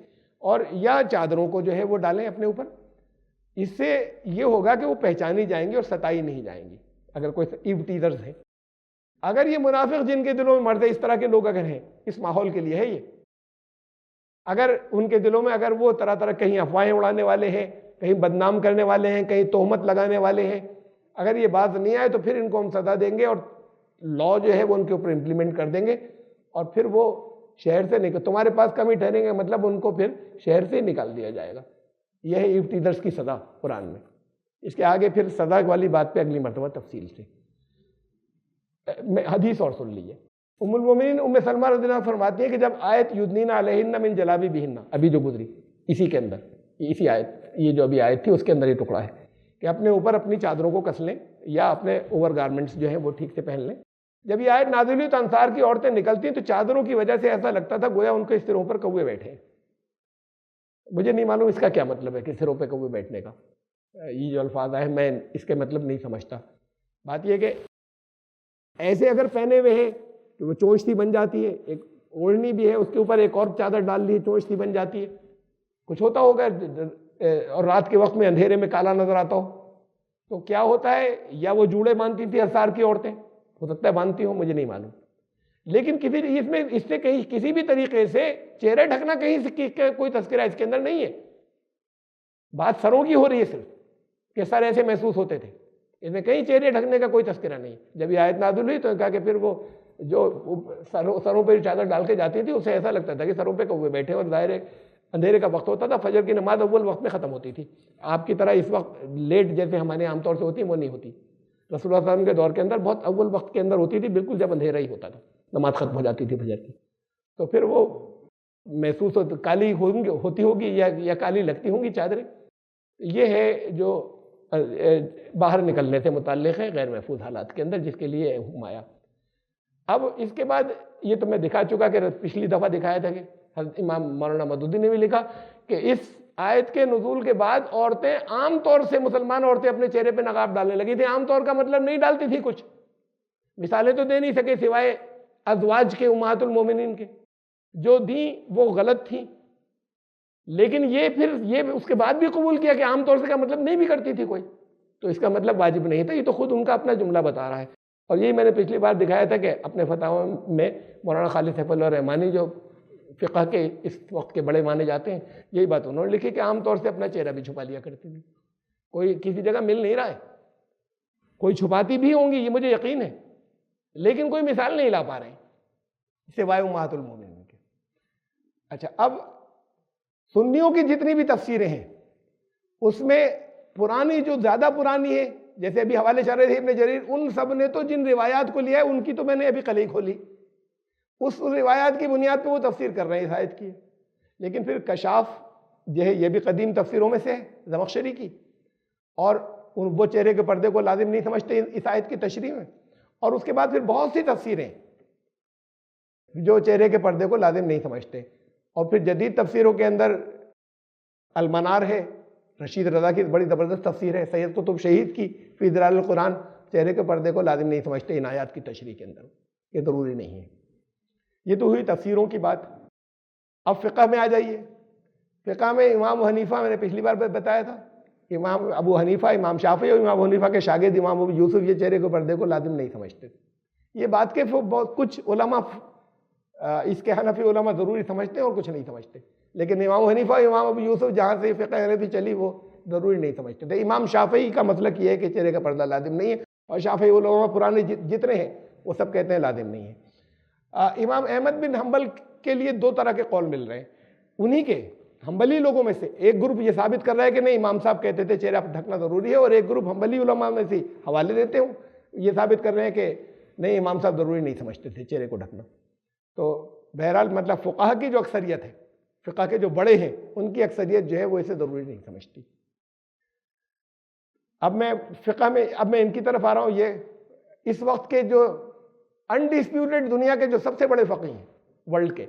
اور یا چادروں کو جو ہے وہ ڈالیں اپنے اوپر۔ اس سے یہ ہوگا کہ وہ پہچانی جائیں گی اور ستائی نہیں جائیں گی اگر کوئی ایو ٹیزرز ہیں۔ اگر یہ منافق جن کے دلوں میں مرد ہے، اس طرح کے لوگ اگر ہیں، اس ماحول کے لیے ہے یہ، اگر ان کے دلوں میں اگر وہ طرح طرح کہیں افواہیں اڑانے والے ہیں، کہیں بدنام کرنے والے ہیں، کہیں تہمت لگانے والے ہیں، اگر یہ بات نہیں آئے تو پھر ان کو ہم سزا دیں گے، اور لا جو ہے وہ ان کے اوپر امپلیمنٹ کر دیں گے، اور پھر وہ شہر سے نکل، تمہارے پاس کمی ٹھہریں گے، مطلب ان کو پھر شہر سے نکال دیا جائے گا۔ یہ ہے ایوٹیزرز کی سزا قرآن میں۔ اس کے آگے پھر سزا والی بات پہ اگلی مرتبہ تفصیل سے حدیث اور سن لیجیے۔ ام المومنین ام سلمہ رضی اللہ عنہ فرماتی ہیں کہ جب آیت یدنین علیہن من جلابیبہن ابھی جو گزری، اسی کے اندر اسی آیت، یہ جو ابھی آیت تھی اس کے اندر یہ ٹکڑا ہے کہ اپنے اوپر اپنی چادروں کو کس لیں یا اپنے اوور گارمنٹس جو ہیں وہ ٹھیک سے پہن لیں۔ جب یہ آیت نازل ہوئی تو انصار کی عورتیں نکلتی تو چادروں کی وجہ سے ایسا لگتا تھا گویا ان کے سروں پر کوے بیٹھے ہیں۔ مجھے نہیں معلوم اس کا کیا مطلب ہے کہ سروں پہ کوے بیٹھنے کا، یہ جو الفاظ آئے میں اس کے مطلب نہیں سمجھتا۔ بات یہ کہ ایسے اگر پہنے ہوئے ہیں کہ وہ چونچتی بن جاتی ہے، ایک اوڑھنی بھی ہے اس کے اوپر ایک اور چادر ڈال لی چونچتی بن جاتی ہے، کچھ ہوتا ہوگا اور رات کے وقت میں اندھیرے میں کالا نظر آتا ہو تو کیا ہوتا ہے، یا وہ جوڑے باندھتی تھی انصار کی عورتیں، ہو سکتا ہے باندھتی ہوں، مجھے نہیں معلوم، لیکن اس سے کہیں کسی بھی طریقے سے چہرے ڈھکنا کہیں سے کوئی تذکرہ اس کے اندر نہیں ہے۔ بات سروں کی ہو رہی ہے صرف کہ سر ایسے محسوس ہوتے تھے، اس میں کہیں چہرے ڈھکنے کا کوئی تذکرہ نہیں۔ جب یہ آیت نازل ہوئی تو کہا کہ پھر وہ جو سروں پہ چادر ڈال کے جاتی تھی اسے ایسا لگتا تھا کہ سروں پہ کوے بیٹھے، اور ظاہر ہے اندھیرے کا وقت ہوتا تھا، فجر کی نماز اول وقت میں ختم ہوتی تھی، آپ کی طرح اس وقت لیٹ جیسے ہمارے عام طور سے ہوتی ہے وہ نہیں ہوتی، رسول اللہ صلی اللہ علیہ وسلم کے دور کے اندر بہت اول وقت کے اندر ہوتی تھی، بالکل جب اندھیرا ہی ہوتا تھا، نماز ختم ہو جاتی تھی فجر کی، تو پھر وہ محسوس کالی ہوتی ہوگی یا کالی لگتی ہوں گی چادریں۔ یہ ہے جو باہر نکلنے سے متعلق ہے غیر محفوظ حالات کے اندر جس کے لیے حکم آیا۔ اب اس کے بعد یہ تو میں دکھا چکا کہ پچھلی دفعہ دکھایا تھا کہ حضرت امام مولانا مودودی نے بھی لکھا کہ اس آیت کے نزول کے بعد عورتیں عام طور سے، مسلمان عورتیں اپنے چہرے پہ نقاب ڈالنے لگی تھیں۔ عام طور کا مطلب نہیں ڈالتی تھی، کچھ مثالیں تو دے نہیں سکے سوائے ازواج کے، امہات المومنین کے، جو دیں وہ غلط تھیں، لیکن یہ اس کے بعد بھی قبول کیا کہ عام طور سے کا مطلب نہیں بھی کرتی تھی کوئی، تو اس کا مطلب واجب نہیں تھا، یہ تو خود ان کا اپنا جملہ بتا رہا ہے۔ اور یہی میں نے پچھلی بار دکھایا تھا کہ اپنے فتاوی میں مولانا خالد سیف اللہ رحمانی جو فقہ کے اس وقت کے بڑے مانے جاتے ہیں، یہی بات انہوں نے لکھی کہ عام طور سے اپنا چہرہ بھی چھپا لیا کرتی تھی. کوئی کسی جگہ مل نہیں رہا ہے، کوئی چھپاتی بھی ہوں گی یہ مجھے یقین ہے، لیکن کوئی مثال نہیں لا پا رہے ہیں سوائے امہات المومنین کے. اچھا، اب سنیوں کی جتنی بھی تفسیریں ہیں اس میں پرانی جو زیادہ پرانی ہے، جیسے ابھی حوالے چل رہے تھے ابن جریر، ان سب نے تو جن روایات کو لیا ہے ان کی تو میں نے ابھی کل ہی کھولی، اس روایات کی بنیاد پہ وہ تفسیر کر رہے ہیں اس آیت کی. لیکن پھر کشاف جو ہے یہ بھی قدیم تفسیروں میں سے ہے زمخشری کی، اور وہ چہرے کے پردے کو لازم نہیں سمجھتے اس آیت کی تشریح میں. اور اس کے بعد پھر بہت سی تفسیریں جو چہرے کے پردے کو لازم نہیں سمجھتے. اور پھر جدید تفسیروں کے اندر المنار ہے، رشید رضا کی بڑی زبردست تفسیر ہے، سید قطب شہید کی فی ظلال القرآن، چہرے کے پردے کو لازم نہیں سمجھتے ان آیات کی تشریح کے اندر، یہ ضروری نہیں ہے. یہ تو ہوئی تفسیروں کی بات. اب فقہ میں آ جائیے. فقہ میں امام حنیفہ، میں نے پچھلی بار بتایا تھا، امام ابو حنیفہ، امام شافعی اور امام حنیفہ کے شاگرد امام ابو یوسف یہ چہرے کے پردے کو لازم نہیں سمجھتے. یہ بات کے بہت کچھ علماء اس کے حنفی علماء ضروری سمجھتے ہیں اور کچھ نہیں سمجھتے، لیکن امام حنیفہ امام ابو یوسف جہاں سے فقہ حنفی چلی وہ ضروری نہیں سمجھتے تھے. امام شافعی کا مسلک یہ ہے کہ چہرے کا پردہ لازم نہیں ہے، اور شافعی علماء پرانے جتنے ہیں وہ سب کہتے ہیں لازم نہیں ہے. امام احمد بن حنبل کے لیے دو طرح کے قول مل رہے ہیں. انہی کے حنبلی لوگوں میں سے ایک گروپ یہ ثابت کر رہا ہے کہ نہیں امام صاحب کہتے تھے چہرہ ڈھکنا ضروری ہے، اور ایک گروپ حنبلی علماء میں سے حوالے دیتے ہوں یہ ثابت کر رہے ہیں کہ نہیں امام صاحب ضروری نہیں سمجھتے تھے چہرے کو ڈھکنا. تو بہرحال مطلب فقہا کی جو اکثریت ہے، فقہ کے جو بڑے ہیں ان کی اکثریت جو ہے وہ اسے ضروری نہیں سمجھتی. اب میں فقہ میں ان کی طرف آ رہا ہوں. یہ اس وقت کے جو انڈسپیوٹڈ دنیا کے جو سب سے بڑے فقیہ ہیں ورلڈ کے،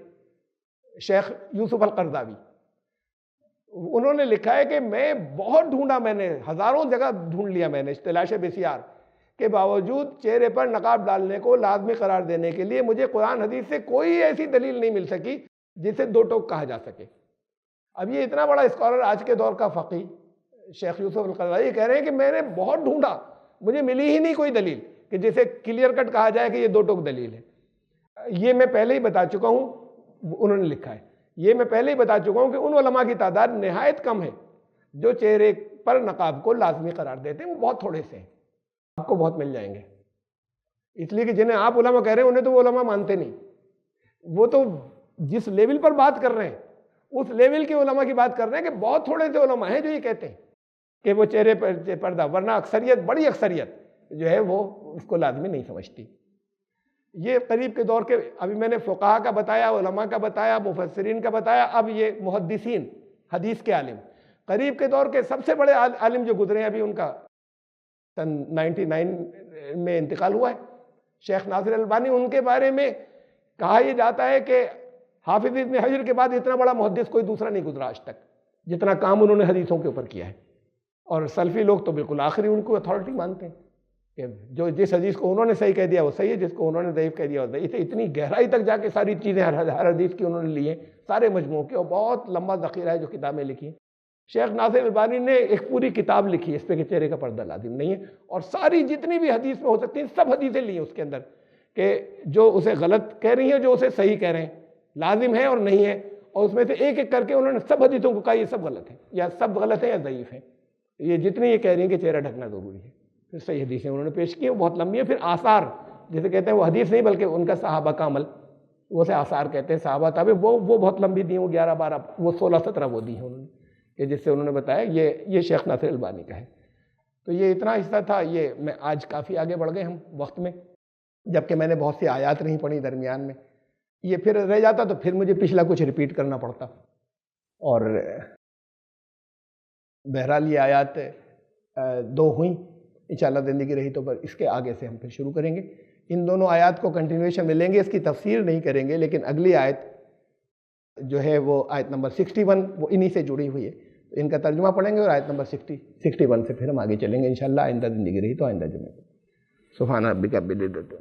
شیخ یوسف القرضاوی، انہوں نے لکھا ہے کہ میں بہت ڈھونڈا، میں نے ہزاروں جگہ ڈھونڈ لیا میں نے تلاش بسیار، کے باوجود چہرے پر نقاب ڈالنے کو لازمی قرار دینے کے لیے مجھے قرآن حدیث سے کوئی ایسی دلیل نہیں مل سکی جسے دو ٹوک کہا جا سکے. اب یہ اتنا بڑا اسکالر آج کے دور کا فقیہ شیخ یوسف القرضاوی کہہ رہے ہیں کہ میں نے بہت ڈھونڈا، مجھے ملی ہی نہیں کوئی دلیل کہ جسے کلیئر کٹ کہا جائے کہ یہ دو ٹوک دلیل ہے. یہ میں پہلے ہی بتا چکا ہوں، انہوں نے لکھا ہے، یہ میں پہلے ہی بتا چکا ہوں کہ ان علماء کی تعداد نہایت کم ہے جو چہرے پر نقاب کو لازمی قرار دیتے ہیں، وہ بہت تھوڑے سے ہیں. آپ کو بہت مل جائیں گے، اس لیے کہ جنہیں آپ علماء کہہ رہے ہیں انہیں تو وہ علماء مانتے نہیں. وہ تو جس لیول پر بات کر رہے ہیں اس لیول کے علماء کی بات کر رہے ہیں کہ بہت تھوڑے سے علماء ہیں جو یہ کہتے ہیں کہ وہ چہرے پر پردہ، ورنہ اکثریت، بڑی اکثریت جو ہے وہ اس کو لازمی نہیں سمجھتی. یہ قریب کے دور کے، ابھی میں نے فقہاء کا بتایا، علماء کا بتایا، مفسرین کا بتایا، اب یہ محدثین، حدیث کے عالم، قریب کے دور کے سب سے بڑے عالم جو گزرے ہیں، ابھی ان کا سن 99 میں انتقال ہوا ہے، شیخ ناصر البانی. ان کے بارے میں کہا یہ جاتا ہے کہ حافظ ابن حجر کے بعد اتنا بڑا محدث کوئی دوسرا نہیں گزرا آج تک، جتنا کام انہوں نے حدیثوں کے اوپر کیا ہے. اور سلفی لوگ تو بالکل آخری ان کو اتھارٹی مانتے ہیں کہ جو جس حدیث کو انہوں نے صحیح کہہ دیا وہ صحیح ہے، جس کو انہوں نے ضعیف کہہ دیا وہ ضعیف ہے. اتنی گہرائی تک جا کے ساری چیزیں ہر حدیث کی انہوں نے لی ہیں، سارے مجموعوں کے، اور بہت لمبا ذخیرہ ہے جو کتابیں لکھی ہیں. شیخ ناصر البانی نے ایک پوری کتاب لکھی ہے اس پہ کہ چہرے کا پردہ لازم نہیں ہے، اور ساری جتنی بھی حدیث میں ہو سکتی ہیں سب حدیثیں لی ہیں اس کے اندر، کہ جو اسے غلط کہہ رہی ہیں جو اسے صحیح کہہ رہے ہیں، لازم ہے اور نہیں ہے، اور اس میں سے ایک ایک کر کے انہوں نے سب حدیثوں کو کہا یہ سب غلط ہے، یا سب غلط ہیں یا ضعیف ہیں. یہ جتنی یہ کہہ رہی ہیں کہ چہرہ ڈھکنا ضروری ہے، پھر صحیح حدیثیں انہوں نے پیش کی ہیں، بہت لمبی ہیں. پھر آثار جسے کہتے ہیں، وہ حدیث نہیں بلکہ ان کا صحابہ کا عمل، وہ سے آثار کہتے ہیں، صحابہ تابع، وہ بہت لمبی دی ہیں، وہ 11-12، وہ 16-17 وہ دی ہیں انہوں نے، کہ جس سے انہوں نے بتایا یہ شیخ ناصر البانی کا ہے. تو یہ اتنا حصہ تھا. یہ میں آج کافی آگے بڑھ گئے ہم وقت میں، جبکہ میں نے بہت سی آیات نہیں پڑھی درمیان میں. یہ پھر رہ جاتا تو پھر مجھے پچھلا کچھ ریپیٹ کرنا پڑتا. اور بہرحال یہ آیات 2 ہوئیں، انشاءاللہ زندگی رہی تو اس کے آگے سے ہم پھر شروع کریں گے. ان دونوں آیات کو کنٹینویشن میں لیں گے، اس کی تفسیر نہیں کریں گے، لیکن اگلی آیت جو ہے وہ آیت نمبر 61 وہ انہی سے جڑی ہوئی ہے. ان کا ترجمہ پڑھیں گے اور آیت نمبر 61 سے پھر ہم آگے چلیں گے انشاءاللہ، آئندہ زندگی رہی تو آئندہ جمعہ. سبحان ربک رب العزت